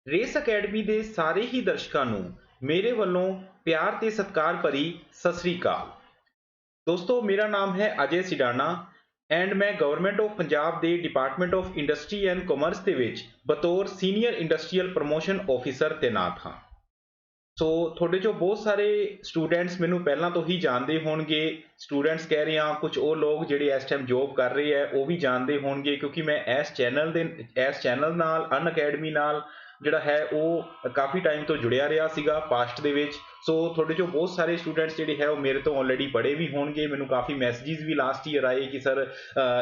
Race academy ਦੇ ਸਾਰੇ ਹੀ ਦਰਸ਼ਕਾਂ ਨੂੰ ਮੇਰੇ ਵੱਲੋਂ ਪਿਆਰ ਤੇ ਸਤਿਕਾਰ ਭਰੀ ਸਤਿ ਸ੍ਰੀ ਅਕਾਲ। ਦੋਸਤੋ, ਮੇਰਾ ਨਾਮ ਹੈ ਅਜੇ ਸਿਡਾਨਾ ਐਂਡ ਮੈਂ ਗਵਰਨਮੈਂਟ ਆਫ ਪੰਜਾਬ ਦੇ department of industry and commerce ਦੇ ਵਿੱਚ ਬਤੌਰ ਸੀਨੀਅਰ ਇੰਡਸਟਰੀਅਲ ਪ੍ਰਮੋਸ਼ਨ ਆਫਿਸਰ ਤੈਨਾਤ ਹਾਂ। ਸੋ ਤੁਹਾਡੇ ਚੋਂ ਬਹੁਤ ਸਾਰੇ ਸਟੂਡੈਂਟਸ ਮੈਨੂੰ ਪਹਿਲਾਂ ਤੋਂ ਹੀ ਜਾਣਦੇ ਹੋਣਗੇ। ਸਟੂਡੈਂਟਸ ਕਹਿ ਰਹੇ ਹਾਂ, ਕੁਝ ਉਹ ਲੋਕ ਜਿਹੜੇ ਇਸ ਟਾਈਮ ਜੋਬ ਕਰ ਰਹੇ ਹੈ ਉਹ ਵੀ ਜਾਣਦੇ ਹੋਣਗੇ, ਕਿਉਂਕਿ ਮੈਂ ਇਸ ਚੈਨਲ ਨਾਲ ਅਨ ਅਕੈਡਮੀ ਨਾਲ ਜਿਹੜਾ ਹੈ ਉਹ ਕਾਫੀ ਟਾਈਮ ਤੋਂ ਜੁੜਿਆ ਰਿਹਾ ਸੀਗਾ ਪਾਸਟ ਦੇ ਵਿੱਚ। ਸੋ ਤੁਹਾਡੇ ਚੋਂ ਬਹੁਤ ਸਾਰੇ ਸਟੂਡੈਂਟਸ ਜਿਹੜੇ ਹੈ ਉਹ ਮੇਰੇ ਤੋਂ ਆਲਰੇਡੀ ਪੜ੍ਹੇ ਵੀ ਹੋਣਗੇ। ਮੈਨੂੰ ਕਾਫੀ ਮੈਸੇजेस ਵੀ ਲਾਸਟ ਈਅਰ ਆਏ ਕਿ ਸਰ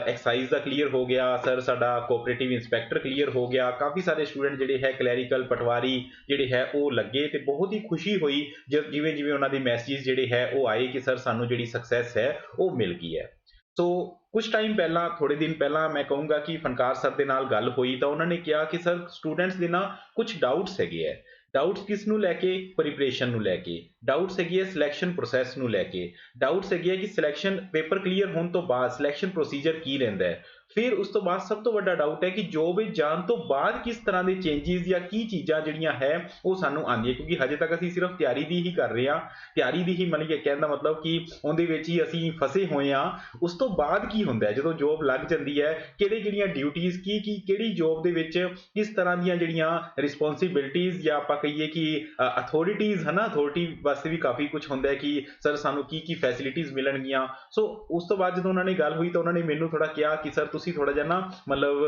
ਐਕਸਾਈਜ਼ ਦਾ ਕਲੀਅਰ ਹੋ ਗਿਆ, ਸਰ ਸਾਡਾ ਕੋਆਪਰੇਟਿਵ ਇੰਸਪੈਕਟਰ ਕਲੀਅਰ ਹੋ ਗਿਆ। ਕਾਫੀ ਸਾਰੇ ਸਟੂਡੈਂਟ ਜਿਹੜੇ ਹੈ ਕਲੈਰੀਕਲ ਪਟਵਾਰੀ ਜਿਹੜੇ ਹੈ ਉਹ ਲੱਗੇ, ਤੇ ਬਹੁਤ ਹੀ ਖੁਸ਼ੀ ਹੋਈ ਜਿਵੇਂ ਜਿਵੇਂ ਉਹਨਾਂ ਦੇ ਮੈਸੇजेस ਜਿਹੜੇ ਹੈ ਉਹ ਆਏ ਕਿ ਸਰ ਸਾਨੂੰ ਜਿਹੜੀ ਸਕਸੈਸ ਹੈ ਉਹ ਮਿਲ ਗਈ ਹੈ। ਸੋ ਕੁਝ ਟਾਈਮ ਪਹਿਲਾਂ, ਥੋੜੇ ਦਿਨ ਪਹਿਲਾਂ ਮੈਂ ਕਹੂੰਗਾ ਕਿ ਫਨਕਾਰ ਸਰ ਦੇ ਨਾਲ ਗੱਲ ਹੋਈ ਤਾਂ ਉਹਨਾਂ ਨੇ ਕਿਹਾ ਕਿ ਸਰ ਸਟੂਡੈਂਟਸ ਦੇ ਨਾ ਕੁਝ ਡਾਊਟਸ ਹੈਗੇ ਹੈ। ਡਾਊਟਸ ਕਿਸ ਨੂੰ ਲੈ ਕੇ? ਪ੍ਰੀਪਰੇਸ਼ਨ ਨੂੰ ਲੈ ਕੇ। ਡਾਊਟਸ ਹੈਗੀ ਹੈ ਸਿਲੈਕਸ਼ਨ ਪ੍ਰੋਸੈਸ ਨੂੰ ਲੈ ਕੇ। ਡਾਊਟਸ ਹੈਗੀ ਹੈ ਕਿ ਸਿਲੈਕਸ਼ਨ ਪੇਪਰ ਕਲੀਅਰ ਹੋਣ ਤੋਂ ਬਾਅਦ ਸਿਲੈਕਸ਼ਨ ਪ੍ਰੋਸੀਜਰ ਕੀ ਰਹਿੰਦਾ ਹੈ। ਫਿਰ ਉਸ ਤੋਂ ਬਾਅਦ ਸਭ ਤੋਂ ਵੱਡਾ ਡਾਊਟ ਹੈ ਕਿ ਜੋਬ ਵਿੱਚ ਜਾਣ ਤੋਂ ਬਾਅਦ ਕਿਸ ਤਰ੍ਹਾਂ ਦੇ ਚੇਂਜਸ ਜਾਂ ਕੀ ਚੀਜ਼ਾਂ ਜਿਹੜੀਆਂ ਹੈ ਉਹ ਸਾਨੂੰ ਆਉਂਦੀਆਂ, ਕਿਉਂਕਿ ਹਜੇ ਤੱਕ ਅਸੀਂ ਸਿਰਫ ਤਿਆਰੀ ਦੀ ਹੀ ਕਰ ਰਹੇ ਹਾਂ। ਤਿਆਰੀ ਦੀ ਹੀ ਮਤਲਬ ਕਿ ਕਹਿਣ ਦਾ ਮਤਲਬ ਕਿ ਉਹਦੇ ਵਿੱਚ ਹੀ ਅਸੀਂ ਫਸੇ ਹੋਏ ਹਾਂ। ਉਸ ਤੋਂ ਬਾਅਦ ਕੀ ਹੁੰਦਾ ਹੈ ਜਦੋਂ ਜੋਬ ਲੱਗ ਜਾਂਦੀ ਹੈ, ਕਿਹੜੀਆਂ ਡਿਊਟੀਆਂ ਕਿਹੜੀ ਜੋਬ ਦੇ ਵਿੱਚ ਕਿਸ ਤਰ੍ਹਾਂ ਦੀਆਂ ਜਿਹੜੀਆਂ ਰਿਸਪੌਂਸਿਬਿਲਟੀਜ਼ ਜਾਂ ਆਪਾਂ ਕਹੀਏ ਕਿ ਅਥਾਰਟੀਜ਼ ਹੈ ਨਾ, ਅਥਾਰਟੀ ਵਾਸਤੇ ਵੀ ਕਾਫੀ ਕੁਝ ਹੁੰਦਾ ਹੈ ਕਿ ਸਰ ਸਾਨੂੰ ਕੀ ਫੈਸਿਲਿਟੀਜ਼ ਮਿਲਣਗੀਆਂ। ਸੋ ਉਸ ਤੋਂ ਬਾਅਦ ਜਦੋਂ ਉਹਨਾਂ ਨੇ ਗੱਲ ਹੋਈ ਤਾਂ ਉਹਨਾਂ ਨੇ ਮੈਨੂੰ ਥੋੜਾ ਕਿਹਾ ਕਿ ਸਰ ਤੁਸੀਂ ਥੋੜਾ ਜਿਹਾ ਨਾ ਮਤਲਬ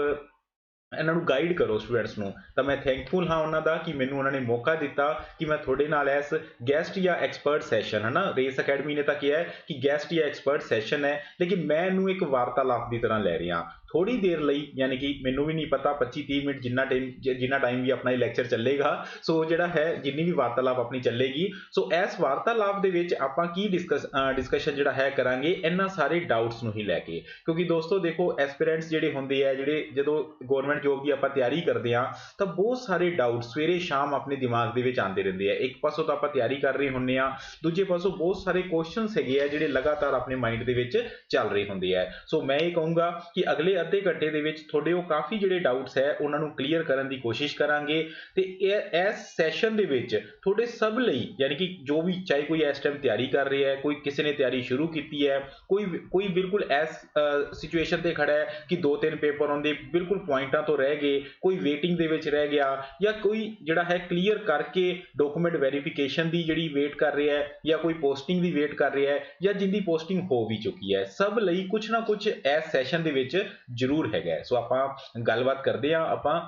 ਇਹਨਾਂ ਨੂੰ ਗਾਈਡ ਕਰੋ ਸਟੂਡੈਂਟਸ ਨੂੰ। ਤਾਂ ਮੈਂ ਥੈਂਕਫੁਲ ਹਾਂ ਉਹਨਾਂ ਦਾ ਕਿ ਮੈਨੂੰ ਉਹਨਾਂ ਨੇ ਮੌਕਾ ਦਿੱਤਾ ਕਿ ਮੈਂ ਤੁਹਾਡੇ ਨਾਲ ਇਸ ਗੈਸਟ ਜਾਂ ਐਕਸਪਰਟ ਸੈਸ਼ਨ ਹੈ ਨਾ, ਰੇਸ ਅਕੈਡਮੀ ਨੇ ਤਾਂ ਕਿਹਾ ਹੈ ਕਿ ਗੈਸਟ ਜਾਂ ਐਕਸਪਰਟ ਸੈਸ਼ਨ ਹੈ, ਲੇਕਿਨ ਮੈਂ ਇਹਨੂੰ ਇੱਕ ਵਾਰਤਾਲਾਪ ਦੀ ਤਰ੍ਹਾਂ ਲੈ ਰਿਹਾ ਥੋੜੀ ਦੇਰ ਲਈ, ਯਾਨੀ ਕਿ ਮੈਨੂੰ ਵੀ ਨਹੀਂ ਪਤਾ 25-30 ਮਿੰਟ ਜਿੰਨਾ ਟਾਈਮ ਵੀ ਆਪਣਾ ਇਹ ਲੈਕਚਰ ਚੱਲੇਗਾ। ਸੋ ਜਿਹੜਾ ਹੈ ਜਿੰਨੀ ਵੀ ਵਾਰਤਾਲਾਪ ਆਪਣੀ ਚੱਲੇਗੀ, ਸੋ ਇਸ ਵਾਰਤਾਲਾਪ ਦੇ ਵਿੱਚ ਆਪਾਂ ਕੀ ਡਿਸਕਸ਼ਨ ਜਿਹੜਾ ਹੈ ਕਰਾਂਗੇ ਇਹਨਾਂ ਸਾਰੇ ਡਾਊਟਸ ਨੂੰ ਹੀ ਲੈ ਕੇ। ਕਿਉਂਕਿ ਦੋਸਤੋ ਦੇਖੋ, ਐਸਪੀਰੈਂਟਸ ਜਿਹੜੇ ਹੁੰਦੇ ਆ, ਜਿਹੜੇ ਜਦੋਂ ਗਵਰਨਮੈਂਟ ਜੋਬ ਦੀ ਆਪਾਂ ਤਿਆਰੀ ਕਰਦੇ ਹਾਂ ਤਾਂ ਬਹੁਤ ਸਾਰੇ ਡਾਊਟ ਸਵੇਰੇ ਸ਼ਾਮ ਆਪਣੇ ਦਿਮਾਗ ਦੇ ਵਿੱਚ ਆਉਂਦੇ ਰਹਿੰਦੇ ਆ। ਇੱਕ ਪਾਸੋਂ ਤਾਂ ਆਪਾਂ ਤਿਆਰੀ ਕਰ ਰਹੇ ਹੁੰਦੇ ਆ, ਦੂਜੇ ਪਾਸੋਂ ਬਹੁਤ ਸਾਰੇ ਕੁਐਸਚਨਸ ਹੈਗੇ ਆ ਜਿਹੜੇ ਲਗਾਤਾਰ ਆਪਣੇ ਮਾਈਂਡ ਦੇ ਵਿੱਚ ਚੱਲ ਰਹੇ ਹੁੰਦੇ ਆ। ਸੋ ਮੈਂ ਇਹ ਕਹੂੰਗਾ ਕਿ ਅਗਲੇ ਅੱਧੇ ਘੰਟੇ ਦੇ ਵਿੱਚ ਤੁਹਾਡੇ ਉਹ ਕਾਫੀ ਜਿਹੜੇ ਡਾਊਟਸ ਹੈ ਉਹਨਾਂ ਨੂੰ ਕਲੀਅਰ ਕਰਨ ਦੀ ਕੋਸ਼ਿਸ਼ ਕਰਾਂਗੇ। ਤੇ ਇਸ ਸੈਸ਼ਨ ਦੇ ਵਿੱਚ ਤੁਹਾਡੇ ਸਭ ਲਈ, ਯਾਨੀ ਕਿ ਜੋ ਵੀ, ਚਾਹੇ ਕੋਈ ਇਸ ਟਾਈਮ ਤਿਆਰੀ ਕਰ ਰਿਹਾ ਹੈ, ਕੋਈ ਕਿਸੇ ਨੇ ਤਿਆਰੀ ਸ਼ੁਰੂ ਕੀਤੀ ਹੈ, ਕੋਈ ਬਿਲਕੁਲ ਇਸ ਸਿਚੁਏਸ਼ਨ ਤੇ ਖੜਾ ਹੈ ਕਿ 2-3 ਪੇਪਰ ਆਉਂਦੇ ਬਿਲਕੁਲ ਪੁਆਇੰਟਾਂ ਤੋਂ ਰਹਿ ਗਏ, ਕੋਈ ਵੇਟਿੰਗ ਦੇ ਵਿੱਚ ਰਹਿ ਗਿਆ, ਜਾਂ ਕੋਈ ਜਿਹੜਾ ਹੈ ਕਲੀਅਰ ਕਰਕੇ ਡਾਕੂਮੈਂਟ ਵੈਰੀਫਿਕੇਸ਼ਨ ਦੀ ਜਿਹੜੀ ਵੇਟ ਕਰ ਰਿਹਾ ਹੈ, ਜਾਂ ਕੋਈ ਪੋਸਟਿੰਗ ਦੀ ਵੇਟ ਕਰ ਰਿਹਾ ਹੈ, ਜਾਂ ਜਿੰਦੀ ਪੋਸਟਿੰਗ ਹੋ ਵੀ ਚੁੱਕੀ ਹੈ, ਸਭ ਲਈ ਕੁਝ ਨਾ ਕੁਝ ਇਸ ਸੈਸ਼ਨ ਦੇ ਵਿੱਚ ਜ਼ਰੂਰ ਹੈਗਾ। ਸੋ ਆਪਾਂ ਗੱਲਬਾਤ ਕਰਦੇ ਹਾਂ। ਆਪਾਂ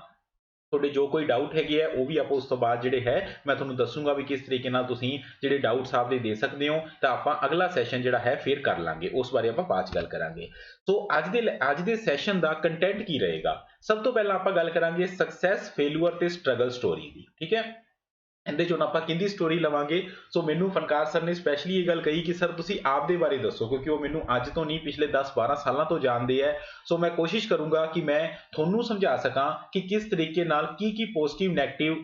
ਤੁਹਾਡੇ ਜੋ ਕੋਈ ਡਾਊਟ ਹੈਗੇ ਆ ਉਹ ਵੀ ਆਪਾਂ ਉਸ ਤੋਂ ਬਾਅਦ ਜਿਹੜੇ ਹੈ ਮੈਂ ਤੁਹਾਨੂੰ ਦੱਸੂਗਾ ਵੀ ਕਿਸ ਤਰੀਕੇ ਨਾਲ ਤੁਸੀਂ ਜਿਹੜੇ ਡਾਊਟਸ ਆਪਦੇ ਦੇ ਸਕਦੇ ਹੋ। ਤਾਂ ਆਪਾਂ ਅਗਲਾ ਸੈਸ਼ਨ ਜਿਹੜਾ ਹੈ ਫਿਰ ਕਰ ਲਾਂਗੇ, ਉਸ ਬਾਰੇ ਆਪਾਂ ਬਾਅਦ ਚ ਗੱਲ ਕਰਾਂਗੇ। ਸੋ ਅੱਜ ਦੇ ਸੈਸ਼ਨ ਦਾ ਕੰਟੈਂਟ ਕੀ ਰਹੇਗਾ? ਸਭ ਤੋਂ ਪਹਿਲਾਂ ਆਪਾਂ ਗੱਲ ਕਰਾਂਗੇ ਸਕਸੈਸ, ਫੇਲੂਅਰ ਤੇ ਸਟਰਗਲ ਸਟੋਰੀ ਦੀ। ਠੀਕ ਹੈ, ਇਹਦੇ ਚੋਂ ਆਪਾਂ ਕਿਹਦੀ ਸਟੋਰੀ ਲਵਾਂਗੇ? ਸੋ ਮੈਨੂੰ ਫਨਕਾਰ ਸਰ ਨੇ ਸਪੈਸ਼ਲੀ ਇਹ ਗੱਲ ਕਹੀ ਕਿ ਸਰ ਤੁਸੀਂ ਆਪਦੇ ਬਾਰੇ ਦੱਸੋ, ਕਿਉਂਕਿ ਉਹ ਮੈਨੂੰ ਅੱਜ ਤੋਂ ਨਹੀਂ ਪਿਛਲੇ 10-12 ਸਾਲਾਂ ਤੋਂ ਜਾਣਦੇ ਹੈ। ਸੋ ਮੈਂ ਕੋਸ਼ਿਸ਼ ਕਰੂੰਗਾ ਕਿ ਮੈਂ ਤੁਹਾਨੂੰ ਸਮਝਾ ਸਕਾਂ ਕਿ ਕਿਸ ਤਰੀਕੇ ਨਾਲ ਕੀ ਪੋਜ਼ਿਟਿਵ ਨੈਗੇਟਿਵ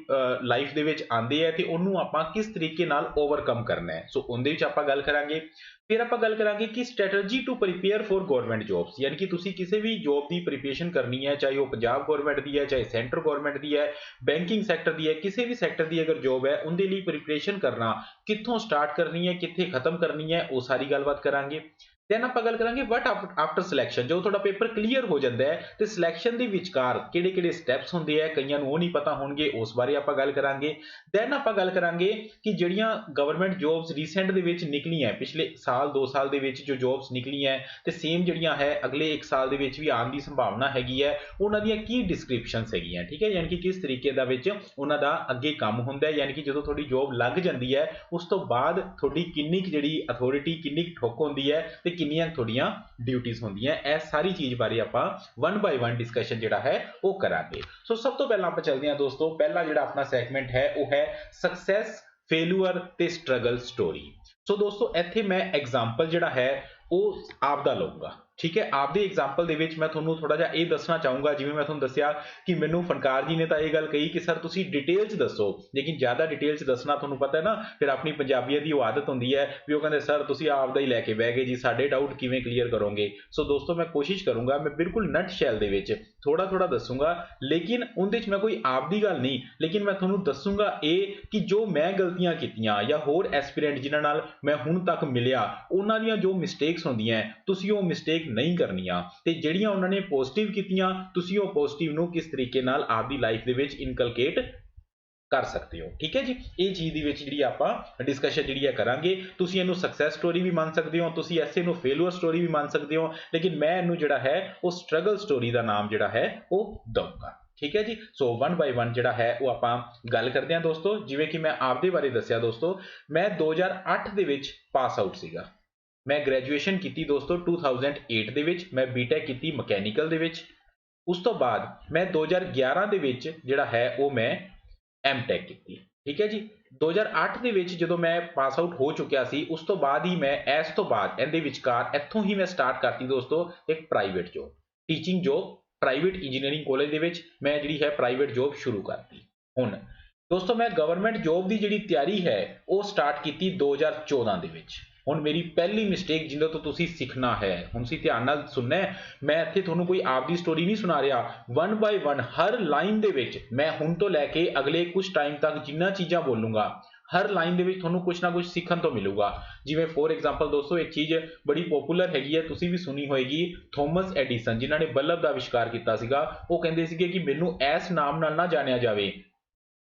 ਲਾਈਫ ਦੇ ਵਿੱਚ ਆਉਂਦੇ ਹੈ ਤੇ ਉਹਨੂੰ ਆਪਾਂ ਕਿਸ ਤਰੀਕੇ ਨਾਲ ਓਵਰਕਮ ਕਰਨਾ ਹੈ। ਸੋ ਉਹਦੇ ਵਿੱਚ ਆਪਾਂ ਗੱਲ ਕਰਾਂਗੇ। ਫਿਰ ਆਪਾਂ ਗੱਲ ਕਰਾਂਗੇ ਕਿ strategy to prepare for government jobs, ਯਾਨੀ ਕਿ ਤੁਸੀਂ ਕਿਸੇ ਵੀ ਜੌਬ ਦੀ ਪ੍ਰੀਪਰੇਸ਼ਨ ਕਰਨੀ ਹੈ, ਚਾਹੇ ਉਹ ਪੰਜਾਬ ਗਵਰਨਮੈਂਟ ਦੀ ਹੈ, ਚਾਹੇ ਸੈਂਟਰ ਗਵਰਨਮੈਂਟ ਦੀ ਹੈ, ਬੈਂਕਿੰਗ ਸੈਕਟਰ ਦੀ ਹੈ, ਕਿਸੇ ਵੀ ਸੈਕਟਰ ਦੀ ਅਗਰ ਜੌਬ ਹੈ, ਉਹਦੇ ਲਈ ਪ੍ਰੀਪਰੇਸ਼ਨ ਕਰਨਾ, ਕਿੱਥੋਂ ਸਟਾਰਟ ਕਰਨੀ ਹੈ, ਕਿੱਥੇ ਖਤਮ ਕਰਨੀ ਹੈ, ਉਹ ਸਾਰੀ ਗੱਲਬਾਤ ਕਰਾਂਗੇ। ਦੈਨ ਆਪਾਂ ਗੱਲ ਕਰਾਂਗੇ ਵਟ ਆਫਟਰ ਸਿਲੈਕਸ਼ਨ, ਜਦੋਂ ਤੁਹਾਡਾ ਪੇਪਰ ਕਲੀਅਰ ਹੋ ਜਾਂਦਾ ਹੈ ਤੇ ਸਿਲੈਕਸ਼ਨ ਦੇ ਵਿਚਕਾਰ ਕਿਹੜੇ ਸਟੈਪਸ ਹੁੰਦੇ ਆ, ਕਈਆਂ ਨੂੰ ਉਹ ਨਹੀਂ ਪਤਾ ਹੋਣਗੇ, ਉਸ ਬਾਰੇ ਆਪਾਂ ਗੱਲ ਕਰਾਂਗੇ। ਦੈਨ ਆਪਾਂ ਗੱਲ ਕਰਾਂਗੇ ਕਿ ਜਿਹੜੀਆਂ ਗਵਰਨਮੈਂਟ ਜੌਬਸ ਰੀਸੈਂਟ ਦੇ ਵਿੱਚ ਨਿਕਲੀਆਂ, ਪਿਛਲੇ ਸਾਲ 2 ਸਾਲ ਦੇ ਵਿੱਚ ਜੋ ਜੌਬਸ ਨਿਕਲੀਆਂ ਤੇ ਸੇਮ ਜਿਹੜੀਆਂ ਹੈ ਅਗਲੇ 1 ਸਾਲ ਦੇ ਵਿੱਚ ਵੀ ਆਉਣ ਦੀ ਸੰਭਾਵਨਾ ਹੈਗੀ ਹੈ, ਉਹਨਾਂ ਦੀਆਂ ਕੀ ਡਿਸਕ੍ਰਿਪਸ਼ਨਸ ਹੈਗੀਆਂ। ਠੀਕ ਹੈ, ਯਾਨੀ ਕਿ ਕਿਸ ਤਰੀਕੇ ਦਾ ਵਿੱਚ ਉਹਨਾਂ ਦਾ ਅੱਗੇ ਕੰਮ ਹੁੰਦਾ ਹੈ, ਯਾਨੀ ਕਿ ਜਦੋਂ ਤੁਹਾਡੀ ਜੌਬ ਲੱਗ ਜਾਂਦੀ ਹੈ ਉਸ ਤੋਂ ਬਾਅਦ ਤੁਹਾਡੀ ਕਿੰਨੀ ਕੁ ਜਿਹੜੀ ਅਥਾਰਟੀ, ਕਿੰਨੀ ਕੁ ਠੁੱਕ ਹੁੰਦੀ ਹੈ ਤੇ ਕਿੰਨੀਆਂ ਤੁਹਾਡੀਆਂ ਡਿਊਟੀਆਂ ਹੁੰਦੀਆਂ। ਇਹ ਸਾਰੀ ਚੀਜ਼ ਬਾਰੇ ਆਪਾਂ 1 ਬਾਈ 1 ਡਿਸਕਸ਼ਨ ਜਿਹੜਾ ਹੈ ਉਹ ਕਰਾਂਗੇ। ਸੋ ਸਭ ਤੋਂ ਪਹਿਲਾਂ ਆਪਾਂ ਚੱਲਦੇ ਹਾਂ ਦੋਸਤੋ, ਪਹਿਲਾ ਜਿਹੜਾ ਆਪਣਾ ਸੈਗਮੈਂਟ ਹੈ ਉਹ ਹੈ ਸਕਸੈਸ, ਫੇਲੂਅਰ ਤੇ ਸਟਰਗਲ ਸਟੋਰੀ। ਸੋ ਦੋਸਤੋ ਇੱਥੇ ਮੈਂ ਐਗਜ਼ਾਮਪਲ ਜਿਹੜਾ ਹੈ ਉਹ ਆਪਦਾ ਲਊਂਗਾ। ਠੀਕ ਹੈ, ਆਪਦੇ ਐਗਜ਼ਾਮਪਲ ਦੇ ਵਿੱਚ ਮੈਂ ਤੁਹਾਨੂੰ ਥੋੜਾ ਜਿਹਾ ਇਹ ਦੱਸਣਾ ਚਾਹੂੰਗਾ, ਜਿਵੇਂ ਮੈਂ ਤੁਹਾਨੂੰ ਦੱਸਿਆ ਕਿ ਮੈਨੂੰ ਫਨਕਾਰ ਜੀ ਨੇ ਤਾਂ ਇਹ ਗੱਲ ਕਹੀ ਕਿ ਸਰ ਤੁਸੀਂ ਡਿਟੇਲ 'ਚ ਦੱਸੋ, ਲੇਕਿਨ ਜ਼ਿਆਦਾ ਡਿਟੇਲ 'ਚ ਦੱਸਣਾ ਤੁਹਾਨੂੰ ਪਤਾ ਹੈ ਨਾ, ਫਿਰ ਆਪਣੀ ਪੰਜਾਬੀਆਂ ਦੀ ਉਹ ਆਦਤ ਹੁੰਦੀ ਹੈ ਵੀ ਉਹ ਕਹਿੰਦੇ ਸਰ ਤੁਸੀਂ ਆਪਦਾ ਹੀ ਲੈ ਕੇ ਬਹਿ ਗਏ ਜੀ, ਸਾਡੇ ਡਾਊਟ ਕਿਵੇਂ ਕਲੀਅਰ ਕਰੋਗੇ। ਸੋ ਦੋਸਤੋ ਮੈਂ ਕੋਸ਼ਿਸ਼ ਕਰੂੰਗਾ ਮੈਂ ਬਿਲਕੁਲ ਨਟ ਸ਼ੈਲ ਦੇ ਵਿੱਚ थोड़ा थोड़ा दसूंगा, लेकिन उनदे च मैं कोई आपदी गल नहीं, लेकिन मैं तुहानूं दसूंगा ये कि जो मैं गलतियां कीतियां या होर एस्पिरेंट जिन्हां नाल मैं हुण तक मिलिया उन्हां दियां जो मिसटेक्स होंदियां तुसीं वो मिसटेक नहीं करनियां, ते जिहड़ियां उन्हां ने पॉजिटिव कीतियां तुसीं वो पॉजिटिव नूं किस तरीके नाल आपदी लाइफ दे विच इनकलकेट कर सकते हो। ठीक है जी, ये चीज़ ਦੀ ਵਿੱਚ ਜਿਹੜੀ ਆਪਾਂ ਡਿਸਕਸ਼ਨ ਜਿਹੜੀ ਹੈ ਕਰਾਂਗੇ। ਤੁਸੀਂ ਇਹਨੂੰ ਸਕਸੈਸ ਸਟੋਰੀ ਵੀ ਮੰਨ ਸਕਦੇ ਹੋ, ਤੁਸੀਂ ਐਸੇ ਨੂੰ ਫੇਲੂਅਰ ਸਟੋਰੀ ਵੀ ਮੰਨ ਸਕਦੇ ਹੋ, ਲੇਕਿਨ ਮੈਂ ਇਹਨੂੰ ਜਿਹੜਾ ਹੈ ਉਹ ਸਟਰਗਲ ਸਟੋਰੀ ਦਾ ਨਾਮ ਜਿਹੜਾ ਹੈ ਉਹ ਦਊਂਗਾ। ਠੀਕ ਹੈ ਜੀ, ਸੋ 1 ਬਾਈ 1 ਜਿਹੜਾ ਹੈ ਉਹ ਆਪਾਂ ਗੱਲ ਕਰਦੇ ਹਾਂ ਦੋਸਤੋ। ਜਿਵੇਂ ਕਿ ਮੈਂ ਆਪਦੇ ਬਾਰੇ ਦੱਸਿਆ ਦੋਸਤੋ, ਮੈਂ 2008 ਦੇ ਵਿੱਚ ਪਾਸ ਆਊਟ ਸੀਗਾ। ਮੈਂ ਗ੍ਰੈਜੂਏਸ਼ਨ ਕੀਤੀ ਦੋਸਤੋ 2008 ਦੇ ਵਿੱਚ, ਮੈਂ ਬੀਟੈਕ ਕੀਤੀ ਮਕੈਨੀਕਲ ਦੇ ਵਿੱਚ। ਉਸ ਤੋਂ ਬਾਅਦ ਮੈਂ 2011 ਦੇ ਵਿੱਚ ਜਿਹੜਾ ਹੈ ਉਹ ਮੈਂ M.Tech ਕੀਤੀ। ਠੀਕ ਹੈ ਜੀ, 2008 ਦੇ ਵਿੱਚ ਜਦੋਂ ਮੈਂ ਪਾਸ ਆਊਟ ਹੋ ਚੁੱਕਿਆ ਸੀ, ਉਸ ਤੋਂ ਬਾਅਦ ਹੀ ਮੈਂ ਇਸ ਤੋਂ ਬਾਅਦ ਇਹਦੇ ਵਿਚਕਾਰ ਇੱਥੋਂ ਹੀ ਮੈਂ ਸਟਾਰਟ ਕਰਤੀ ਦੋਸਤੋ ਇੱਕ private job, teaching job, private engineering college ਦੇ ਵਿੱਚ ਮੈਂ ਜਿਹੜੀ ਹੈ ਪ੍ਰਾਈਵੇਟ ਜੋਬ ਸ਼ੁਰੂ ਕਰਤੀ। ਹੁਣ ਦੋਸਤੋ ਮੈਂ ਗਵਰਨਮੈਂਟ ਜੋਬ ਦੀ ਜਿਹੜੀ ਤਿਆਰੀ ਹੈ ਉਹ ਸਟਾਰਟ ਕੀਤੀ 2014 ਦੇ ਵਿੱਚ। ਹੁਣ ਮੇਰੀ ਪਹਿਲੀ ਮਿਸਟੇਕ ਜਿਹਦੇ ਤੋਂ ਤੁਸੀਂ ਸਿੱਖਣਾ ਹੈ, ਹੁਣ ਤੁਸੀਂ ਧਿਆਨ ਨਾਲ ਸੁਣਨਾ ਹੈ, ਮੈਂ ਇੱਥੇ ਤੁਹਾਨੂੰ ਕੋਈ ਆਪਦੀ ਸਟੋਰੀ ਨਹੀਂ ਸੁਣਾ ਰਿਹਾ, 1 ਬਾਈ 1 ਹਰ ਲਾਈਨ ਦੇ ਵਿੱਚ ਮੈਂ ਹੁਣ ਤੋਂ ਲੈ ਕੇ ਅਗਲੇ ਕੁਝ ਟਾਈਮ ਤੱਕ ਜਿੰਨਾ ਚੀਜ਼ਾਂ ਬੋਲੂੰਗਾ ਹਰ ਲਾਈਨ ਦੇ ਵਿੱਚ ਤੁਹਾਨੂੰ ਕੁਝ ਨਾ ਕੁਝ ਸਿੱਖਣ ਤੋਂ ਮਿਲੂਗਾ। ਜਿਵੇਂ ਫੋਰ ਐਗਜ਼ਾਮਪਲ ਦੋਸਤੋ ਇੱਕ ਚੀਜ਼ ਬੜੀ ਪਪੂਲਰ ਹੈਗੀ ਹੈ, ਤੁਸੀਂ ਵੀ ਸੁਣੀ ਹੋਏਗੀ, ਥੋਮਸ ਐਡੀਸਨ ਜਿਨ੍ਹਾਂ ਨੇ ਬਲਬ ਦਾ ਅਵਿਸ਼ਕਾਰ ਕੀਤਾ ਸੀਗਾ, ਉਹ ਕਹਿੰਦੇ ਸੀਗੇ ਕਿ ਮੈਨੂੰ ਇਸ ਨਾਮ ਨਾਲ ਨਾ ਜਾਣਿਆ ਜਾਵੇ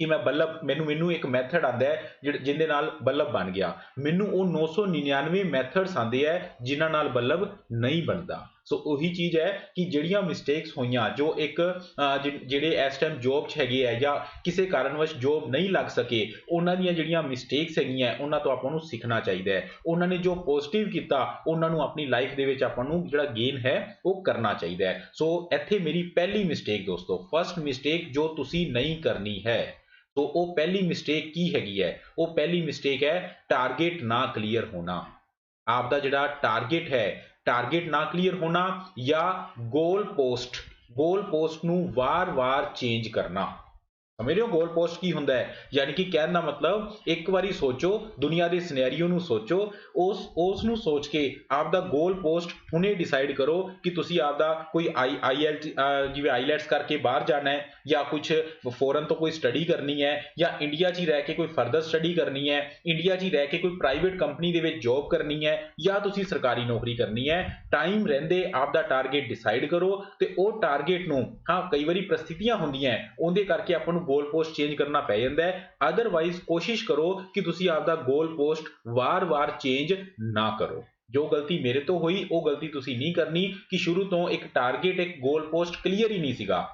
ਕਿ ਮੈਂ ਬੱਲਬ, ਮੈਨੂੰ ਇੱਕ ਮੈਥਡ ਆਂਦਾ ਹੈ ਜਿਹਦੇ ਨਾਲ ਬੱਲਬ ਬਣ ਗਿਆ, ਮੈਨੂੰ ਉਹ 999 ਮੈਥਡਸ ਆਂਦੇ ਹੈ ਜਿਨ੍ਹਾਂ ਨਾਲ ਬੱਲਬ ਨਹੀਂ ਬਣਦਾ। ਸੋ ਉਹੀ ਚੀਜ਼ ਹੈ ਕਿ ਜਿਹੜੀਆਂ ਮਿਸਟੇਕਸ ਹੋਈਆਂ, ਜੋ ਇੱਕ ਜਿਹੜੇ ਇਸ ਟਾਈਮ ਜੋਬ 'ਚ ਹੈਗੇ ਹੈ ਜਾਂ ਕਿਸੇ ਕਾਰਨਵਸ਼ ਜੋਬ ਨਹੀਂ ਲੱਗ ਸਕੇ, ਉਹਨਾਂ ਦੀਆਂ ਜਿਹੜੀਆਂ ਮਿਸਟੇਕਸ ਹੈਗੀਆਂ ਉਹਨਾਂ ਤੋਂ ਆਪਾਂ ਨੂੰ ਸਿੱਖਣਾ ਚਾਹੀਦਾ ਹੈ। ਉਹਨਾਂ ਨੇ ਜੋ ਪੋਜ਼ਿਟਿਵ ਕੀਤਾ ਉਹਨਾਂ ਨੂੰ ਆਪਣੀ ਲਾਈਫ ਦੇ ਵਿੱਚ ਆਪਾਂ ਨੂੰ ਜਿਹੜਾ ਗੇਨ ਹੈ ਉਹ ਕਰਨਾ ਚਾਹੀਦਾ ਹੈ। ਸੋ ਇੱਥੇ ਮੇਰੀ ਪਹਿਲੀ ਮਿਸਟੇਕ ਦੋਸਤੋ, ਫਸਟ ਮਿਸਟੇਕ ਜੋ ਤੁਸੀਂ ਨਹੀਂ ਕਰਨੀ ਹੈ, तो वो पहली मिसटेक की हैगी है, वो पहली मिसटेक है टारगेट ना क्लीयर होना। आपका जिहड़ा टारगेट है, टारगेट ना क्लीयर होना या गोल पोस्ट नूं वार-वार चेंज करना। समझ रहे हो गोल पोस्ट की हुंदा है, यानी कि कहने का मतलब एक बारी सोचो, दुनिया के सिनेरियो नूं सोचो, उस नूं सोच के आपदा गोल पोस्ट हुणे डिसाइड करो कि तुसी आपदा कोई जिवें आईलैट्स करके बाहर जाना है या कुछ फॉरन तो कोई स्टडी करनी है या इंडिया च ही रह के कोई फर्दर स्टडी करनी है, इंडिया च ही रह के कोई private company they which job करनी है या तुसी सरकारी नौकरी करनी है। टाइम रहिंदे आपदा टारगेट डिसाइड करो ते ओह टारगेट नूं, हाँ कई वारी परिस्थितियां हुंदियां उहदे करके आपां नूं गोल पोस्ट चेंज करना पै जांदा है, अदरवाइज कोशिश करो कि तुसी आपदा गोल पोस्ट वार-वार चेंज ना करो। जो गलती मेरे तो हुई वो गलती तुसी नहीं करनी कि शुरू तो एक टारगेट, एक गोल पोस्ट क्लीयर ही नहीं सीगा।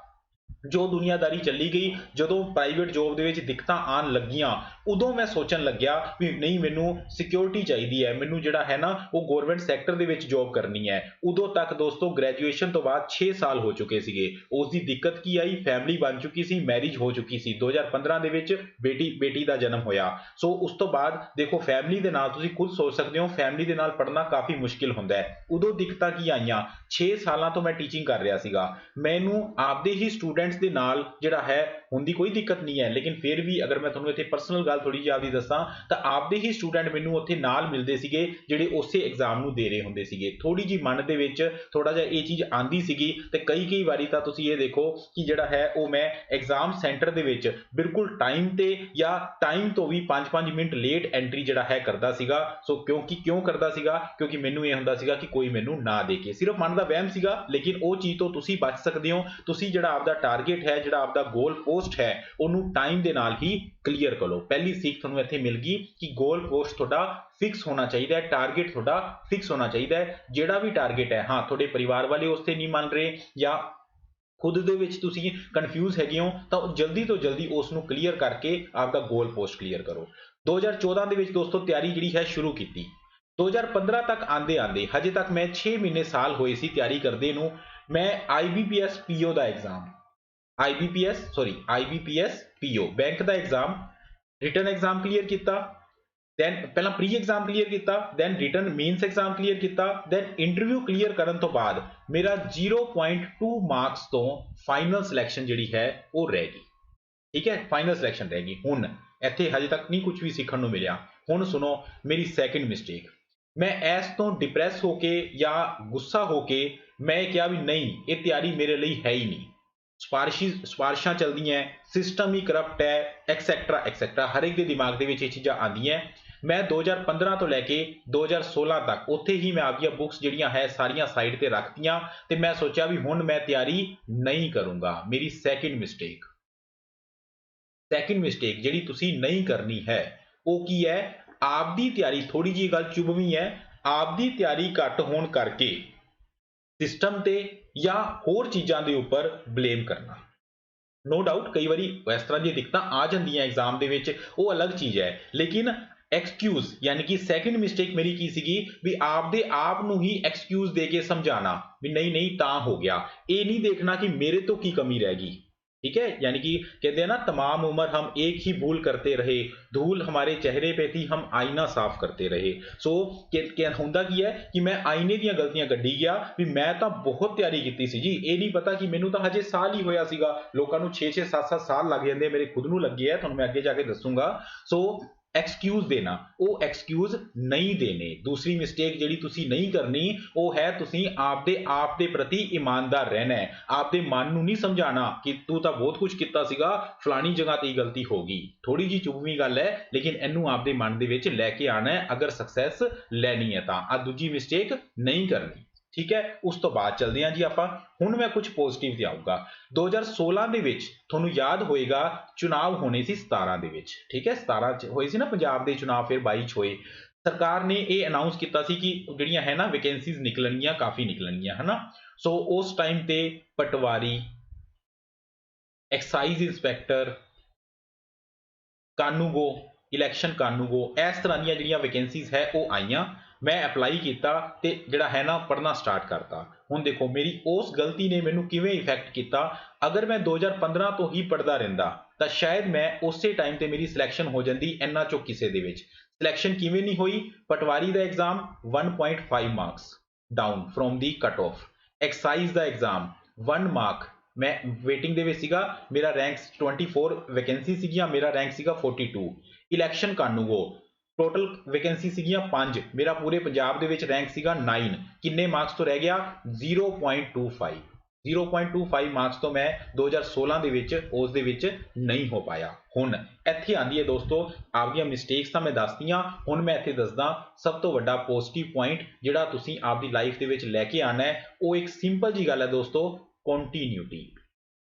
जो दुनियादारी चली गई, जदों प्राइवेट जॉब दे विच दिक्कतां आन लगियां उदों मैं सोचन लग्या भी नहीं मैनू सिक्योरिटी चाहिदी है, मैनू जिहड़ा है ना वो government sector they which job करनी है। उदों तक दोस्तों ग्रैजुएशन तो बाद 6 साल हो चुके सीगे। उसदी दिक्कत की आई, फैमिली बन चुकी सी, मैरिज हो चुकी सी, 2015 दे विच बेटी दा जन्म होया। सो उस तो बाद देखो फैमिली दे नाल तुसीं खुद सोच सकदे हो, फैमिली दे नाल पढ़ना काफ़ी मुश्किल हुंदा है। उदों दिक्कतां की आईयां, 6 सालां तो मैं टीचिंग कर रहा सीगा, मैनू आपदे ही स्टूडेंट्स दे नाल जिहड़ा है हुंदी कोई दिक्कत नहीं है, लेकिन फिर भी अगर मैं तुहानूं इत्थे पर्सनल गल थोड़ी जी आपदी दस्सां तां आपदे ही स्टूडेंट मैनू उत्थे नाल मिलदे सीगे जिहड़े उसे एग्जाम नूं दे रहे हुंदे सीगे। थोड़ी जी मन दे विच थोड़ा जिहा इह चीज़ आंदी सीगी ते कई वारी तां तुसीं इह देखो कि जिहड़ा है वो मैं एग्जाम सेंटर दे विच बिल्कुल टाइम ते या टाइम तो भी 5-5 मिनट लेट एंट्री जिहड़ा है करदा सीगा। सो क्यों करदा सीगा? क्योंकि मैनू इह हुंदा सीगा कि कोई मैनू ना देखे, सिर्फ मन दा वहम सीगा, लेकिन वो चीज़ तो तुसीं बच सकदे हो। तुसीं जिहड़ा आपदा टारगेट है, जिहड़ा आपदा गोल पोस्ट है, उन्होंने टाइम दे नाल ही क्लीयर करो। पहली सीख तुहानूं इत्थे मिल गई कि गोल पोस्ट तुहाडा फिक्स होना चाहिए, टारगेट तुहाडा फिक्स होना चाहिए। जिहड़ा भी टारगेट है, हाँ तुहाडे परिवार वाले उस ते नहीं मान रहे या खुद दे विच तुसीं कन्फ्यूज हैगे हो तो जल्दी तो जल्दी उसनूं क्लीयर करके आपदा गोल पोस्ट क्लीयर करो। 2014 दे विच दोस्तों तैयारी जिहड़ी है शुरू की। 2015 तक आंदे हजे तक मैं 6 महीने साल होए सी तैयारी करदे नूं। मैं IBPS PO दा एग्जाम, IBPS PO बैंक का एग्जाम, रिटन एग्जाम क्लीयर किया, दैन पहला प्री एग्जाम क्लीयर किया, then written mains exam clear किया, दैन इंटरव्यू क्लीयर करन तो बाद मेरा 0.2 मार्क्स तो फाइनल सिलेक्शन जिहड़ी है वो रह गई। ठीक है, फाइनल सिलेक्शन रह गई। हुण इत्थे हजे तक नहीं कुछ भी सीखण नूं मिलिया। हुण सुनो मेरी सैकेंड मिसटेक, मैं इस तो डिप्रैस होके या गुस्सा होके मैं क्या भी नहीं ये तैयारी मेरे लिए है ही नहीं, ਸਿਫਾਰਿਸ਼ਾਂ ਚਲਦੀਆਂ, ਸਿਸਟਮ ਹੀ ਕਰਪਟ ਹੈ, ਐਕਸੈਟਰਾ ਐਕਸੈਟਰਾ, ਹਰ ਇੱਕ ਦੇ ਦਿਮਾਗ ਦੇ ਵਿੱਚ ਇਹ ਚੀਜ਼ਾਂ ਆਉਂਦੀਆਂ। ਮੈਂ 2015 ਤੋਂ ਲੈ ਕੇ 2016 ਤੱਕ ਉੱਥੇ ਹੀ ਮੈਂ ਆਪਦੀਆਂ ਬੁੱਕਸ ਜਿਹੜੀਆਂ ਹੈ ਸਾਰੀਆਂ ਸਾਈਡ ਤੇ ਰੱਖਤੀਆਂ ਤੇ ਮੈਂ ਸੋਚਿਆ ਵੀ ਹੁਣ ਮੈਂ ਤਿਆਰੀ ਨਹੀਂ ਕਰੂੰਗਾ। ਮੇਰੀ ਸੈਕਿੰਡ ਮਿਸਟੇਕ ਜਿਹੜੀ ਤੁਸੀਂ ਨਹੀਂ ਕਰਨੀ ਹੈ ਉਹ ਕੀ ਹੈ? ਆਪਦੀ ਤਿਆਰੀ, ਥੋੜੀ ਜਿਹੀ ਗੱਲ ਚੁਭਵੀਂ ਹੈ, ਆਪਦੀ ਤਿਆਰੀ ਘੱਟ ਹੋਣ ਕਰਕੇ ਸਿਸਟਮ ਤੇ ਜਾਂ ਹੋਰ ਚੀਜ਼ਾਂ ਦੇ ਉੱਪਰ ਬਲੇਮ ਕਰਨਾ। नो डाउट कई बारी इस तरह दी दिक्कतां आ जांदियां एग्जाम दे विच, वो अलग चीज़ है, लेकिन एक्सक्यूज यानी कि सैकेंड मिस्टेक मेरी की सीगी भी आपदे आप नूं ही एक्सक्यूज दे के समझाना भी नहीं नहीं तां हो गया, ये नहीं देखना कि मेरे तो की कमी रह गई। ठीक है, यानी कि कहते हैं ना, तमाम उम्र हम एक ही भूल करते रहे, धूल हमारे चेहरे पे थी, हम आईना साफ करते रहे। सो हुंदा की है कि मैं आईने ਦੀਆਂ ਗਲਤੀਆਂ ਕੱਢੀ ਗਿਆ ਵੀ ਮੈਂ ਤਾਂ ਬਹੁਤ ਤਿਆਰੀ ਕੀਤੀ ਸੀ ਜੀ, ਇਹ ਨਹੀਂ ਪਤਾ ਕਿ ਮੈਨੂੰ ਤਾਂ ਹਜੇ ਸਾਲ ਹੀ ਹੋਇਆ ਸੀਗਾ, ਲੋਕਾਂ ਨੂੰ 6-6 7-7 ਸਾਲ ਲੱਗ ਜਾਂਦੇ, ਮੇਰੇ ਖੁਦ ਨੂੰ ਲੱਗੇ ਆ, ਤੁਹਾਨੂੰ ਮੈਂ ਅੱਗੇ ਜਾ ਕੇ ਦੱਸੂਗਾ। ਸੋ एक्सक्यूज देना, वो एक्सक्यूज नहीं देने। दूसरी मिस्टेक जिहड़ी तुसी नहीं करनी वो है तुसी आपदे आप दे प्रति ईमानदार रहना है, आपदे मन नूं नहीं समझाना कि तू तां बहुत कुछ कीता सीगा, फलानी जगह ते गलती हो गई। थोड़ी जी चुभवीं गल है, लेकिन इनू आपदे मन दे विच लैके आना है अगर सक्सैस लैनी है तां। आ दूजी मिस्टेक नहीं करनी। ठीक है, उस तो बाद चलते हैं जी आपां। हुण मैं कुछ पॉजिटिव ते आऊगा। 2016 ਦੇ ਵਿੱਚ ਤੁਹਾਨੂੰ याद होएगा चुनाव होने सी 17 ਦੇ ਵਿੱਚ। ठीक है, 17 ਚ ਹੋਏ ਸੀ ਨਾ ਪੰਜਾਬ ਦੇ चुनाव, फिर 22 ਚ ਹੋਏ। ਸਰਕਾਰ ਨੇ ਇਹ ਅਨਾਉਂਸ ਕੀਤਾ ਸੀ ਕਿ ਜਿਹੜੀਆਂ ਹੈ ਨਾ ਵੈਕੈਂਸੀਜ਼ ਨਿਕਲਣਗੀਆਂ, ਕਾਫੀ ਨਿਕਲਣਗੀਆਂ, ਹੈ ਨਾ। ਸੋ ਉਸ ਟਾਈਮ ਤੇ ਪਟਵਾਰੀ, ਐਕਸਾਈਜ਼ ਇੰਸਪੈਕਟਰ, ਕਾਨੂੰਗੋ, ਇਲੈਕਸ਼ਨ ਕਾਨੂੰਗੋ, ਇਸ ਤਰ੍ਹਾਂ ਦੀਆਂ ਜਿਹੜੀਆਂ ਵੈਕੈਂਸੀਜ਼ ਹੈ ਉਹ ਆਈਆਂ। मैं अप्लाई किया तो जोड़ा है ना पढ़ना स्टार्ट करता। हुण देखो मेरी उस गलती ने मैनू किवें इफेक्ट किया। अगर मैं 2015 तो ही पढ़ता रहिंदा तो शायद मैं उस टाइम ते मेरी सिलैक्शन हो जाती इन्हां चों किसी दे विच। सिलैक्शन किवें नहीं हुई? पटवारी का exam 1.5 marks down from the cut off. Excise का एग्जाम 1 मार्क, मैं वेटिंग दे विच सीगा, मेरा रैंक 24 वैकेंसी सीगियां, मेरा रैंक सीगा 42। इलैक्शन कानूगो टोटल वैकेंसी सीगियां 5, मेरा पूरे पंजाब दे विच रैंक सीगा 9। किन्ने मार्क्स तो रह गया? 0.25। 0.25 मार्क्स तो मैं 2016 दे विच उस दे विच नहीं हो पाया। हुण इत्थे आंदी है दोस्तों आपदियां मिस्टेक्स तां मैं दसदियां, हुण मैं इत्थे दसदा सब तो वड्डा पॉजिटिव पॉइंट जिहड़ा तुसीं आपदी लाइफ दे विच लैके आना है। वो एक सिंपल जी गल है दोस्तों, कॉन्टीन्यूटी।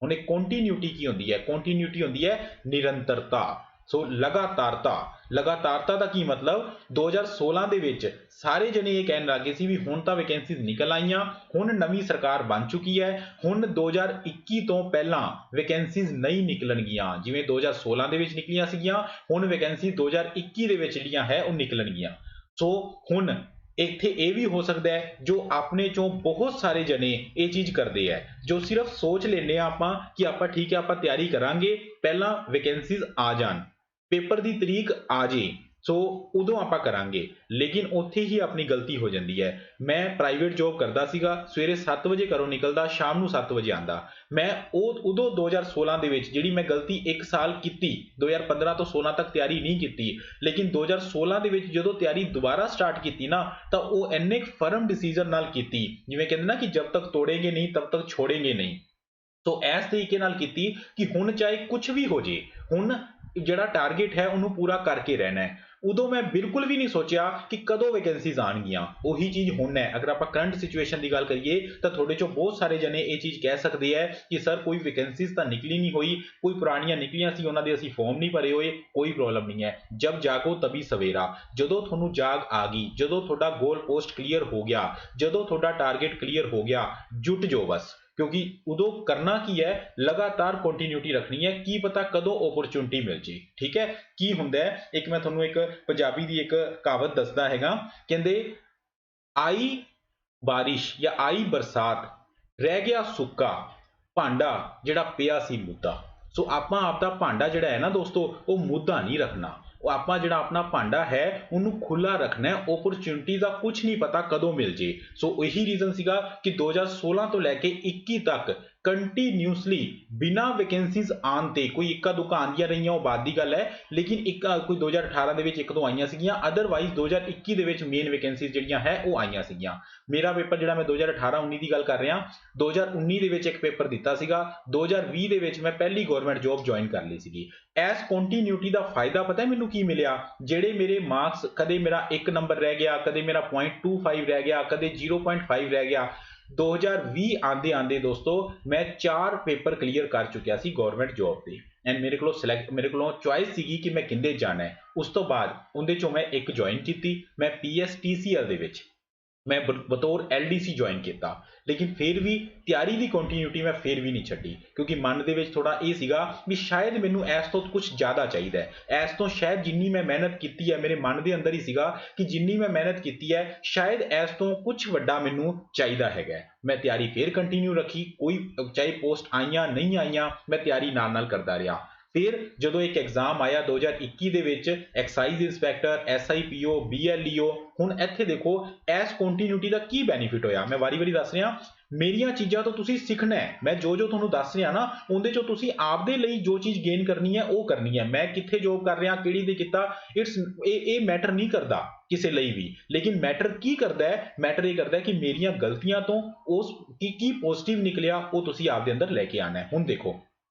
हुण एक कॉन्टीन्यूटी की हुंदी है? कॉन्टीन्यूटी हुंदी है निरंतरता। सो लगातारता। लगातारता का की मतलब? 2016 ਦੇ ਵਿੱਚ ਸਾਰੇ ਜਣੇ ਇਹ ਕਹਿਣ ਲੱਗੇ ਸੀ ਵੀ ਹੁਣ ਤਾਂ ਵੈਕੈਂਸੀਜ਼ ਨਿਕਲ ਆਈਆਂ, ਹੁਣ ਨਵੀਂ ਸਰਕਾਰ ਬਣ ਚੁੱਕੀ ਹੈ, ਹੁਣ 2021 ਤੋਂ ਪਹਿਲਾਂ ਵੈਕੈਂਸੀਜ਼ ਨਹੀਂ ਨਿਕਲਣਗੀਆਂ। ਜਿਵੇਂ 2016 ਦੇ ਵਿੱਚ ਨਿਕਲੀਆਂ ਸੀਗੀਆਂ, ਹੁਣ ਵੈਕੈਂਸੀ 2021 ਦੇ ਵਿੱਚ ਜਿਹੜੀਆਂ ਹੈ ਉਹ ਨਿਕਲਣਗੀਆਂ। ਸੋ ਹੁਣ ਇੱਥੇ ਇਹ ਵੀ ਹੋ ਸਕਦਾ ਹੈ ਜੋ ਆਪਣੇ ਚੋਂ ਬਹੁਤ ਸਾਰੇ ਜਣੇ ਇਹ ਚੀਜ਼ ਕਰਦੇ ਹੈ, ਜੋ ਸਿਰਫ ਸੋਚ ਲੈਂਦੇ ਆ ਆਪਾਂ ਕਿ ਆਪਾਂ ਠੀਕ ਹੈ ਆਪਾਂ ਤਿਆਰੀ ਕਰਾਂਗੇ, ਪਹਿਲਾਂ ਵੈਕੈਂਸੀਜ਼ ਆ ਜਾਣ, पेपर की तरीक आ जाए, सो उदों आप करांगे, लेकिन उत्थे ही अपनी गलती हो जाती है। मैं प्राइवेट जॉब करता सीगा, सवेरे 7 बजे घरों निकलदा, शाम नूं 7 बजे आंदा। मैं उदों 2016 दे विच जिहड़ी मैं गलती 1 साल की 2015 तो 16 तक तैयारी नहीं की, लेकिन 2016 दे विच जदों तैयारी दोबारा स्टार्ट की ना तो वह इन्ने फर्म डिसीजन नाल की, जिवें कहंदे ना कि जब तक तोड़ेंगे नहीं तब तक छोड़ेंगे नहीं। तो इस तरीके नाल की कि हुण चाहे कुछ भी हो जाए, हुण ਜਿਹੜਾ टारगेट है उन्होंने पूरा करके रहना है। उदों मैं बिल्कुल भी नहीं सोचा कि कदों वैकेंसीज आउणगीਆਂ, ਉਹੀ चीज़ हुण है। अगर आप करंट सिचुएशन की गल करिए तो थोड़े चो बहुत सारे जने ये चीज़ कह सकते हैं कि सर कोई वैकेंसीज तो निकली नहीं हुई, कोई पुरानियां निकलियां सी उन्होंने असीं फॉर्म नहीं भरे हुए। कोई प्रॉब्लम नहीं है, जब जागो तभी सवेरा। जदों तुहानूं जाग आ गई, जदों तुहाडा गोल पोस्ट क्लीयर हो गया, जदों तुहाडा टारगेट क्लीयर हो गया, जुट जाओ बस। क्योंकि उदों करना की है, लगातार कंटिन्यूटी रखनी है, की पता कदों अपॉर्चुनिटी मिल जाए। ठीक है, की हुंदा है, एक मैं तुहानूं एक पंजाबी दी एक कहावत दसदा हैगा, कहंदे आई बारिश या आई बरसात रह गया सुक्का, भांडा जिहड़ा पिया सी मुद्दा। सो आपां आपदा भांडा जिहड़ा है ना दोस्तों वो मुद्दा नहीं रखना, ਆਪਾਂ ਜਿਹੜਾ ਆਪਣਾ ਭਾਂਡਾ ਹੈ ਉਹਨੂੰ ਖੁੱਲਾ ਰੱਖਣਾ ਹੈ। ਓਪਰਚੁਨਿਟੀ ਦਾ ਕੁਝ ਨਹੀਂ ਪਤਾ ਕਦੋਂ ਮਿਲ ਜੇ। ਸੋ ਇਹੀ ਰੀਜ਼ਨ ਸੀਗਾ ਕਿ 2016 ਤੋਂ ਲੈ ਕੇ 21 ਤੱਕ ਕੰਟੀਨਿਊਸਲੀ ਬਿਨਾਂ ਵੈਕੈਂਸੀਜ਼ ਆਉਣ ਤੇ, ਕੋਈ ਇੱਕਾ ਦੁੱਕਾ ਆਉਂਦੀਆਂ ਰਹੀਆਂ ਉਹ ਬਾਅਦ ਦੀ ਗੱਲ ਹੈ, ਲੇਕਿਨ ਕੋਈ 2018 ਦੇ ਵਿੱਚ ਇੱਕ ਦੋ ਆਈਆਂ ਸੀਗੀਆਂ, ਅਦਰਵਾਈਜ਼ 2021 ਦੇ ਵਿੱਚ ਮੇਨ ਵੈਕੈਂਸੀਜ਼ ਜਿਹੜੀਆਂ ਹੈ ਉਹ ਆਈਆਂ ਸੀਗੀਆਂ। ਮੇਰਾ ਪੇਪਰ ਜਿਹੜਾ ਮੈਂ 2018-19 ਦੀ ਗੱਲ ਕਰ ਰਿਹਾ, 2019 ਦੇ ਵਿੱਚ ਇੱਕ ਪੇਪਰ ਦਿੱਤਾ ਸੀਗਾ, 2020 ਦੇ ਵਿੱਚ ਮੈਂ ਪਹਿਲੀ ਗਵਰਨਮੈਂਟ ਜੌਬ ਜੁਆਇਨ ਕਰ ਲਈ ਸੀਗੀ। ਐਸ ਕੰਟੀਨਿਊਟੀ ਦਾ ਫਾਇਦਾ ਪਤਾ ਮੈਨੂੰ ਕੀ ਮਿਲਿਆ? ਜਿਹੜੇ ਮੇਰੇ ਮਾਰਕਸ, ਕਦੇ ਮੇਰਾ 1 ਨੰਬਰ ਰਹਿ ਗਿਆ, ਕਦੇ ਮੇਰਾ 0.25 ਰਹਿ ਗਿਆ, ਕਦੇ 0.5 ਰਹਿ ਗਿਆ, 2020 ਆਂਦੇ ਆਂਦੇ ਦੋਸਤੋ ਮੈਂ 4 ਪੇਪਰ ਕਲੀਅਰ ਕਰ ਚੁੱਕਿਆ ਸੀ ਗਵਰਨਮੈਂਟ ਜੌਬ ਦੇ। ਐਂਡ ਮੇਰੇ ਕੋਲੋਂ ਚੁਆਇਸ ਸੀਗੀ ਕਿ ਮੈਂ ਕਿੰਦੇ ਜਾਣਾ ਹੈ। ਉਸ ਤੋਂ ਬਾਅਦ ਉਹਦੇ ਚੋਂ ਮੈਂ ਇੱਕ ਜੁਆਇਨ ਕੀਤੀ, ਮੈਂ PSTCL ਦੇ ਵਿੱਚ ਮੈਂ ਬਤੌਰ LDC ਜੁਆਇਨ ਕੀਤਾ, ਲੇਕਿਨ ਫਿਰ ਵੀ ਤਿਆਰੀ ਦੀ ਕੰਟੀਨਿਊਟੀ ਮੈਂ ਫਿਰ ਵੀ ਨਹੀਂ ਛੱਡੀ, ਕਿਉਂਕਿ ਮਨ ਦੇ ਵਿੱਚ ਥੋੜਾ ਇਹ ਸੀਗਾ ਵੀ ਸ਼ਾਇਦ ਮੈਨੂੰ ਇਸ ਤੋਂ ਕੁਝ ਜ਼ਿਆਦਾ ਚਾਹੀਦਾ ਹੈ। ਇਸ ਤੋਂ ਸ਼ਾਇਦ ਜਿੰਨੀ ਮੈਂ ਮਿਹਨਤ ਕੀਤੀ ਹੈ, ਮੇਰੇ ਮਨ ਦੇ ਅੰਦਰ ਹੀ ਸੀਗਾ ਕਿ ਜਿੰਨੀ ਮੈਂ ਮਿਹਨਤ ਕੀਤੀ ਹੈ ਸ਼ਾਇਦ ਇਸ ਤੋਂ ਕੁਝ ਵੱਡਾ ਮੈਨੂੰ ਚਾਹੀਦਾ ਹੈਗਾ। ਮੈਂ ਤਿਆਰੀ ਫਿਰ ਕੰਟੀਨਿਊ ਰੱਖੀ, ਕੋਈ ਚਾਹੇ ਪੋਸਟ ਆਈਆਂ ਨਹੀਂ ਆਈਆਂ, ਮੈਂ ਤਿਆਰੀ ਨਾਲ ਕਰਦਾ ਰਿਹਾ। ਫਿਰ ਜਦੋਂ ਇੱਕ ਐਗਜ਼ਾਮ ਆਇਆ 2021 ਦੇ ਵਿੱਚ, ਐਕਸਾਈਜ਼ ਇੰਸਪੈਕਟਰ, SIPO, BLEO, ਹੁਣ ਇੱਥੇ ਦੇਖੋ ਇਸ ਕੰਟੀਨਿਊਟੀ ਦਾ ਕੀ ਬੈਨੀਫਿਟ ਹੋਇਆ। ਮੈਂ ਵਾਰੀ ਦੱਸ ਰਿਹਾ, ਮੇਰੀਆਂ ਚੀਜ਼ਾਂ ਤੋਂ ਤੁਸੀਂ ਸਿੱਖਣਾ ਹੈ। ਮੈਂ ਜੋ ਤੁਹਾਨੂੰ ਦੱਸ ਰਿਹਾ ਨਾ, ਉਹਦੇ ਚੋਂ ਤੁਸੀਂ ਆਪਦੇ ਲਈ ਜੋ ਚੀਜ਼ ਗੇਨ ਕਰਨੀ ਹੈ ਉਹ ਕਰਨੀ ਹੈ। ਮੈਂ ਕਿੱਥੇ ਜੋਬ ਕਰ ਰਿਹਾ, ਕਿਹੜੀ ਦੇ ਕੀਤਾ, ਇਹ ਮੈਟਰ ਨਹੀਂ ਕਰਦਾ ਕਿਸੇ ਲਈ ਵੀ, ਲੇਕਿਨ ਮੈਟਰ ਕੀ ਕਰਦਾ ਹੈ? ਮੈਟਰ ਇਹ ਕਰਦਾ ਹੈ ਕਿ ਮੇਰੀਆਂ ਗਲਤੀਆਂ ਤੋਂ ਉਸ ਕੀ ਪੋਜ਼ਿਟਿਵ ਨਿਕਲਿਆ ਉਹ ਤੁਸੀਂ ਆਪਦੇ ਅੰਦਰ ਲੈ ਕੇ ਆਉਣਾ ਹੈ। ਹੁਣ ਦੇਖੋ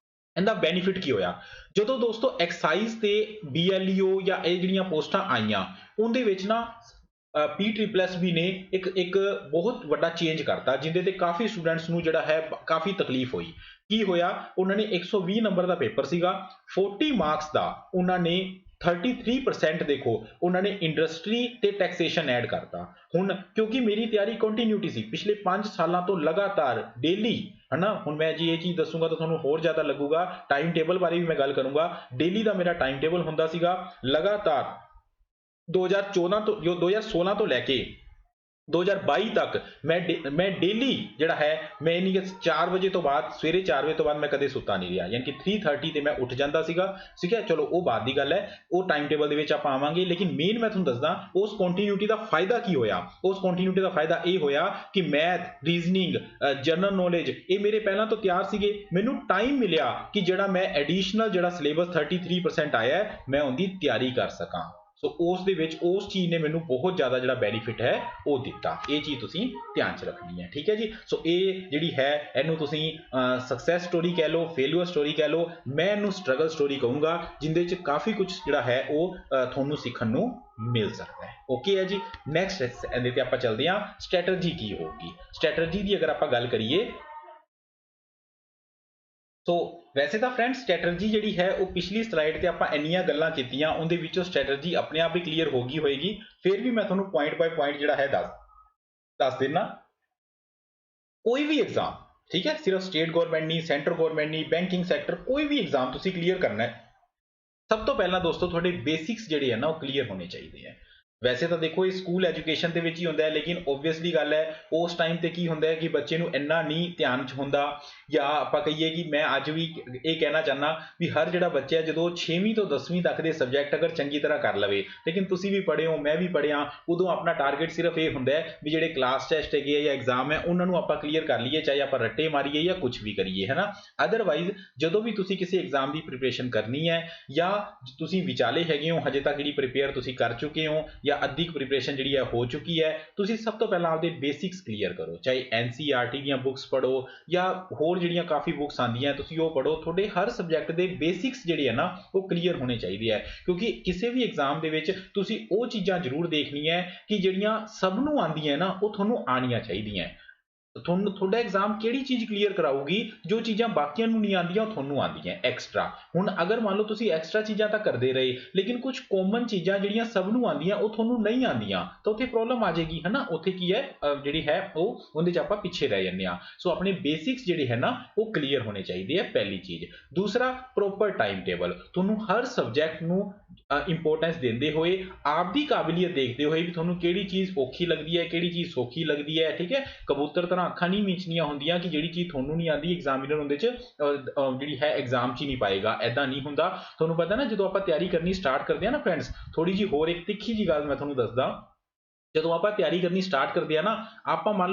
ਇਹਦਾ ਬੈਨੀਫਿਟ ਕੀ ਹੋਇਆ। ਜਦੋਂ ਦੋਸਤੋ ਐਕਸਾਈਜ਼ ਤੇ BLEO ਜਾਂ ਇਹ ਜਿਹੜੀਆਂ ਪੋਸਟਾਂ ਆਈਆਂ, ਉਹਦੇ ਵਿੱਚ ਨਾ PSSB ਨੇ ਇੱਕ ਬਹੁਤ ਵੱਡਾ ਚੇਂਜ ਕਰਤਾ, ਜਿਹਦੇ ਤੇ ਕਾਫੀ ਸਟੂਡੈਂਟਸ ਨੂੰ ਜਿਹੜਾ ਹੈ ਕਾਫੀ ਤਕਲੀਫ ਹੋਈ। ਕੀ ਹੋਇਆ? ਉਹਨਾਂ ਨੇ 120 ਨੰਬਰ ਦਾ ਪੇਪਰ ਸੀਗਾ, 40 ਮਾਰਕਸ ਦਾ ਉਹਨਾਂ ਨੇ 33% ਦੇਖੋ ਉਹਨਾਂ ਨੇ ਇੰਡਸਟਰੀ ਤੇ ਟੈਕਸੇਸ਼ਨ ਐਡ ਕਰਤਾ। ਹੁਣ ਕਿਉਂਕਿ ਮੇਰੀ ਤਿਆਰੀ ਕੰਟੀਨਿਊਟੀ ਸੀ ਪਿਛਲੇ 5 ਸਾਲਾਂ ਤੋਂ ਲਗਾਤਾਰ ਡੇਲੀ, ਹਨਾ। ਹੁਣ ਮੈਂ ਜੀ ਇਹ ਚੀਜ਼ ਦੱਸੂਗਾ ਤਾਂ ਤੁਹਾਨੂੰ ਹੋਰ ਜ਼ਿਆਦਾ ਲੱਗੂਗਾ। ਟਾਈਮ ਟੇਬਲ ਬਾਰੇ ਵੀ ਮੈਂ ਗੱਲ ਕਰੂੰਗਾ। ਡੇਲੀ ਦਾ ਮੇਰਾ ਟਾਈਮ ਟੇਬਲ ਹੁੰਦਾ ਸੀਗਾ ਲਗਾਤਾਰ 2016 ਤੋਂ ਲੈ ਕੇ 2022 ਤੱਕ ਮੈਂ ਡੇਲੀ ਜਿਹੜਾ ਹੈ, ਮੈਂ ਨਹੀਂ ਕਿ 4 ਵਜੇ ਤੋਂ ਬਾਅਦ, ਸਵੇਰੇ 4 ਵਜੇ ਤੋਂ ਬਾਅਦ ਮੈਂ ਕਦੇ ਸੁੱਤਾ ਨਹੀਂ ਰਿਹਾ, ਯਾਨੀ ਕਿ 3:30 ਤੇ ਮੈਂ ਉੱਠ ਜਾਂਦਾ ਸੀਗਾ। ਠੀਕ ਹੈ, ਚਲੋ ਉਹ ਬਾਅਦ ਦੀ ਗੱਲ ਹੈ, ਉਹ ਟਾਈਮ ਟੇਬਲ ਦੇ ਵਿੱਚ ਆਪਾਂ ਆਵਾਂਗੇ। ਲੇਕਿਨ ਮੇਨ ਮੈਂ ਤੁਹਾਨੂੰ ਦੱਸਦਾ ਉਸ ਕੰਟੀਨਿਊਟੀ ਦਾ ਫਾਇਦਾ ਕੀ ਹੋਇਆ। ਉਸ ਕੰਟੀਨਿਊਟੀ ਦਾ ਫਾਇਦਾ ਇਹ ਹੋਇਆ ਕਿ ਮੈਥ, ਰੀਜ਼ਨਿੰਗ, ਜਨਰਲ ਨੌਲੇਜ ਇਹ ਮੇਰੇ ਪਹਿਲਾਂ ਤੋਂ ਤਿਆਰ ਸੀਗੇ। ਮੈਨੂੰ ਟਾਈਮ ਮਿਲਿਆ ਕਿ ਜਿਹੜਾ ਮੈਂ ਐਡੀਸ਼ਨਲ ਜਿਹੜਾ ਸਿਲੇਬਸ 33% ਆਇਆ ਹੈ, ਮੈਂ ਉਹਦੀ ਤਿਆਰੀ ਕਰ ਸਕਾਂ। ਸੋ ਉਸ ਦੇ ਵਿੱਚ ਉਸ ਚੀਜ਼ ਨੇ ਮੈਨੂੰ ਬਹੁਤ ਜ਼ਿਆਦਾ ਜਿਹੜਾ ਬੈਨੀਫਿਟ ਹੈ ਉਹ ਦਿੱਤਾ। ਇਹ ਚੀਜ਼ ਤੁਸੀਂ ਧਿਆਨ 'ਚ ਰੱਖਣੀ ਹੈ, ਠੀਕ ਹੈ ਜੀ। ਸੋ ਇਹ ਜਿਹੜੀ ਹੈ ਇਹਨੂੰ ਤੁਸੀਂ ਸਕਸੈਸ ਸਟੋਰੀ ਕਹਿ ਲਓ, ਫੇਲਿਅਰ ਸਟੋਰੀ ਕਹਿ ਲਓ, ਮੈਂ ਇਹਨੂੰ ਸਟਰਗਲ ਸਟੋਰੀ ਕਹੂੰਗਾ, ਜਿੰਦੇ 'ਚ ਕਾਫੀ ਕੁਝ ਜਿਹੜਾ ਹੈ ਉਹ ਤੁਹਾਨੂੰ ਸਿੱਖਣ ਨੂੰ ਮਿਲ ਸਕਦਾ ਹੈ। ਓਕੇ ਹੈ ਜੀ। ਨੈਕਸਟ ਇਹਦੇ ਤੇ ਆਪਾਂ ਚੱਲਦੇ ਹਾਂ, ਸਟ੍ਰੈਟਜੀ ਕੀ ਹੋਊਗੀ। ਸਟ੍ਰੈਟਜੀ ਦੀ ਅਗਰ ਆਪਾਂ ਗੱਲ ਕਰੀਏ, ਸੋ ਵੈਸੇ ਤਾਂ ਫਰੈਂਡ ਸਟ੍ਰੈਟਜੀ ਜਿਹੜੀ ਹੈ ਉਹ ਪਿਛਲੀ ਸਲਾਈਡ ਤੇ ਆਪਾਂ ਇੰਨੀਆਂ ਗੱਲਾਂ ਕੀਤੀਆਂ, ਉਹਦੇ ਵਿੱਚੋਂ ਸਟ੍ਰੈਟਜੀ ਆਪਣੇ ਆਪ ਹੀ ਕਲੀਅਰ ਹੋ ਗਈ ਹੋਏਗੀ। ਫਿਰ ਵੀ ਮੈਂ ਤੁਹਾਨੂੰ ਪੁਆਇੰਟ ਬਾਈ ਪੁਆਇੰਟ ਜਿਹੜਾ ਹੈ ਦੱਸ ਦੇਣਾ। ਕੋਈ ਵੀ ਐਗਜ਼ਾਮ, ਠੀਕ ਹੈ, ਸਿਰਫ ਸਟੇਟ ਗਵਰਨਮੈਂਟ ਨਹੀਂ, ਸੈਂਟਰ ਗਵਰਨਮੈਂਟ ਨਹੀਂ, ਬੈਂਕਿੰਗ ਸੈਕਟਰ, ਕੋਈ ਵੀ ਐਗਜ਼ਾਮ ਤੁਸੀਂ ਕਲੀਅਰ ਕਰਨਾ ਹੈ, ਸਭ ਤੋਂ ਪਹਿਲਾਂ ਦੋਸਤੋ ਤੁਹਾਡੇ ਬੇਸਿਕਸ ਜਿਹੜੇ ਹੈ ਨਾ ਉਹ ਕਲੀਅਰ ਹੋਣੇ ਚਾਹੀਦੇ ਹੈ। ਵੈਸੇ ਤਾਂ ਦੇਖੋ ਇਹ ਸਕੂਲ ਐਜੂਕੇਸ਼ਨ ਦੇ ਵਿੱਚ ਹੀ ਹੁੰਦਾ ਹੈ, ਲੇਕਿਨ ਓਬਵੀਅਸਲੀ ਗੱਲ ਹੈ ਉਸ ਟਾਈਮ ਤੇ ਕੀ ਹੁੰਦਾ ਹੈ ਕਿ ਬੱਚੇ ਨੂੰ ਇੰਨਾ ਨਹੀਂ ਧਿਆਨ 'ਚ ਹੁੰਦਾ, ਜਾਂ ਆਪਾਂ ਕਹੀਏ ਕਿ ਮੈਂ ਅੱਜ ਵੀ ਇਹ ਕਹਿਣਾ ਚਾਹੁੰਦਾ ਵੀ ਹਰ ਜਿਹੜਾ ਬੱਚਾ ਜਦੋਂ 6ਵੀਂ ਤੋਂ 10ਵੀਂ ਤੱਕ ਦੇ ਸਬਜੈਕਟ ਅਗਰ ਚੰਗੀ ਤਰ੍ਹਾਂ ਕਰ ਲਵੇ, ਲੇਕਿਨ ਤੁਸੀਂ ਵੀ ਪੜ੍ਹੇ ਹੋ, ਮੈਂ ਵੀ ਪੜ੍ਹਿਆ, ਉਦੋਂ ਆਪਣਾ ਟਾਰਗੇਟ ਸਿਰਫ ਇਹ ਹੁੰਦਾ ਹੈ ਵੀ ਜਿਹੜੇ ਕਲਾਸ ਟੈਸਟ ਹੈਗੇ ਜਾਂ ਐਗਜ਼ਾਮ ਹੈ ਉਹਨਾਂ ਨੂੰ ਆਪਾਂ ਕਲੀਅਰ ਕਰ ਲਈਏ, ਚਾਹੇ ਆਪਾਂ ਰੱਟੇ ਮਾਰੀਏ ਜਾਂ ਕੁਝ ਵੀ ਕਰੀਏ, ਹੈ ਨਾ। ਅਦਰਵਾਈਜ਼ ਜਦੋਂ ਵੀ ਤੁਸੀਂ ਕਿਸੇ ਐਗਜ਼ਾਮ ਦੀ ਪ੍ਰੀਪਰੇਸ਼ਨ ਕਰਨੀ ਹੈ, ਜਾਂ ਤੁਸੀਂ ਵਿਚਾਲੇ ਹੈਗੇ ਹੋ, ਹਜੇ ਤੱਕ ਜਿਹੜੀ ਪ੍ਰੀਪੇਅਰ ਤੁਸੀਂ ਕਰ ਚੁੱਕੇ ਹੋ ਜਾਂ ਅੱਧੀ ਪ੍ਰੀਪਰੇਸ਼ਨ ਜਿਹੜੀ ਹੈ ਹੋ ਚੁੱਕੀ ਹੈ, ਤੁਸੀਂ ਸਭ ਤੋਂ ਪਹਿਲਾਂ ਆਪਦੇ ਬੇਸਿਕਸ ਕਲੀਅਰ ਕਰੋ। ਚਾਹੇ NCERT ਦੀਆਂ ਬੁੱਕਸ ਪੜ੍ਹੋ ਜਾਂ ਹੋਰ ਜਿਹੜੀਆਂ ਕਾਫੀ ਬੁੱਕਸ ਆਉਂਦੀਆਂ ਤੁਸੀਂ ਉਹ ਪੜ੍ਹੋ। ਤੁਹਾਡੇ ਹਰ ਸਬਜੈਕਟ ਦੇ ਬੇਸਿਕਸ ਜਿਹੜੇ ਹੈ ਨਾ ਉਹ ਕਲੀਅਰ ਹੋਣੇ ਚਾਹੀਦੇ ਹੈ, ਕਿਉਂਕਿ ਕਿਸੇ ਵੀ ਐਗਜ਼ਾਮ ਦੇ ਵਿੱਚ ਤੁਸੀਂ ਉਹ ਚੀਜ਼ਾਂ ਜ਼ਰੂਰ ਦੇਖਣੀਆਂ ਕਿ ਜਿਹੜੀਆਂ ਸਭ ਨੂੰ ਆਉਂਦੀਆਂ ਨਾ ਉਹ ਤੁਹਾਨੂੰ ਆਉਣੀਆਂ ਚਾਹੀਦੀਆਂ। ਤੁਹਾਡਾ ਐਗਜ਼ਾਮ ਕਿਹੜੀ ਚੀਜ਼ ਕਲੀਅਰ ਕਰਾਊਗੀ? ਜੋ ਚੀਜ਼ਾਂ ਬਾਕੀਆਂ ਨੂੰ ਨਹੀਂ ਆਉਂਦੀਆਂ ਉਹ ਤੁਹਾਨੂੰ ਆਉਂਦੀਆਂ ਐਕਸਟਰਾ। ਹੁਣ ਅਗਰ ਮੰਨ ਲਓ ਤੁਸੀਂ ਐਕਸਟਰਾ ਚੀਜ਼ਾਂ ਤਾਂ ਕਰਦੇ ਰਹੇ, ਲੇਕਿਨ ਕੁਝ ਕਾਮਨ ਚੀਜ਼ਾਂ ਜਿਹੜੀਆਂ ਸਭ ਨੂੰ ਆਉਂਦੀਆਂ ਉਹ ਤੁਹਾਨੂੰ ਨਹੀਂ ਆਉਂਦੀਆਂ, ਤਾਂ ਉੱਥੇ ਪ੍ਰੋਬਲਮ ਆ ਜਾਏਗੀ, ਹੈ ਨਾ। ਉੱਥੇ ਕੀ ਹੈ ਜਿਹੜੀ ਹੈ ਉਹ ਉਹਦੇ 'ਚ ਆਪਾਂ ਪਿੱਛੇ ਰਹਿ ਜਾਂਦੇ ਹਾਂ। ਸੋ ਆਪਣੇ ਬੇਸਿਕਸ ਜਿਹੜੇ ਹੈ ਨਾ ਉਹ ਕਲੀਅਰ ਹੋਣੇ ਚਾਹੀਦੇ ਆ, ਪਹਿਲੀ ਚੀਜ਼। ਦੂਸਰਾ, ਪ੍ਰੋਪਰ ਟਾਈਮ ਟੇਬਲ। ਤੁਹਾਨੂੰ ਹਰ ਸਬਜੈਕਟ ਨੂੰ ਇੰਪੋਰਟੈਂਸ ਦਿੰਦੇ ਹੋਏ, ਆਪਦੀ ਕਾਬਲੀਅਤ ਦੇਖਦੇ ਹੋਏ ਵੀ ਤੁਹਾਨੂੰ ਕਿਹੜੀ ਚੀਜ਼ ਔਖੀ ਲੱਗਦੀ ਹੈ, ਕਿਹੜੀ ਚੀਜ਼ ਸੌਖੀ ਲੱਗਦੀ ਹੈ, ਠੀਕ ਹੈ। ਕਬੂਤਰ ਤਰ੍ਹਾਂ ਅੱਖਾਂ ਨਹੀਂ ਮੀਚਣੀਆਂ ਹੁੰਦੀਆਂ ਕਿ ਜਿਹੜੀ ਚੀਜ਼ ਤੁਹਾਨੂੰ ਨਹੀਂ ਆਉਂਦੀ ਐਗਜ਼ਾਮੀਨਰ ਉਹਦੇ 'ਚ ਜਿਹੜੀ ਹੈ ਐਗਜ਼ਾਮ 'ਚ ਹੀ ਨਹੀਂ ਪਾਏਗਾ। ਐਦਾਂ ਨਹੀਂ ਹੁੰਦਾ। ਤੁਹਾਨੂੰ ਪਤਾ ਨਾ ਜਦੋਂ ਆਪਾਂ ਤਿਆਰੀ ਕਰਨੀ ਸਟਾਰਟ ਕਰਦੇ ਹਾਂ ਨਾ ਫਰੈਂਡਸ, ਥੋੜ੍ਹੀ ਜਿਹੀ ਹੋਰ ਇੱਕ ਤਿੱਖੀ ਜਿਹੀ ਗੱਲ ਮੈਂ ਤੁਹਾਨੂੰ ਦੱਸਦਾ। ਜਦੋਂ ਆਪਾਂ ਤਿਆਰੀ ਕਰਨੀ ਸਟਾਰਟ ਕਰਦੇ ਆ ਨਾ, ਆਪਾਂ ਮੰਨ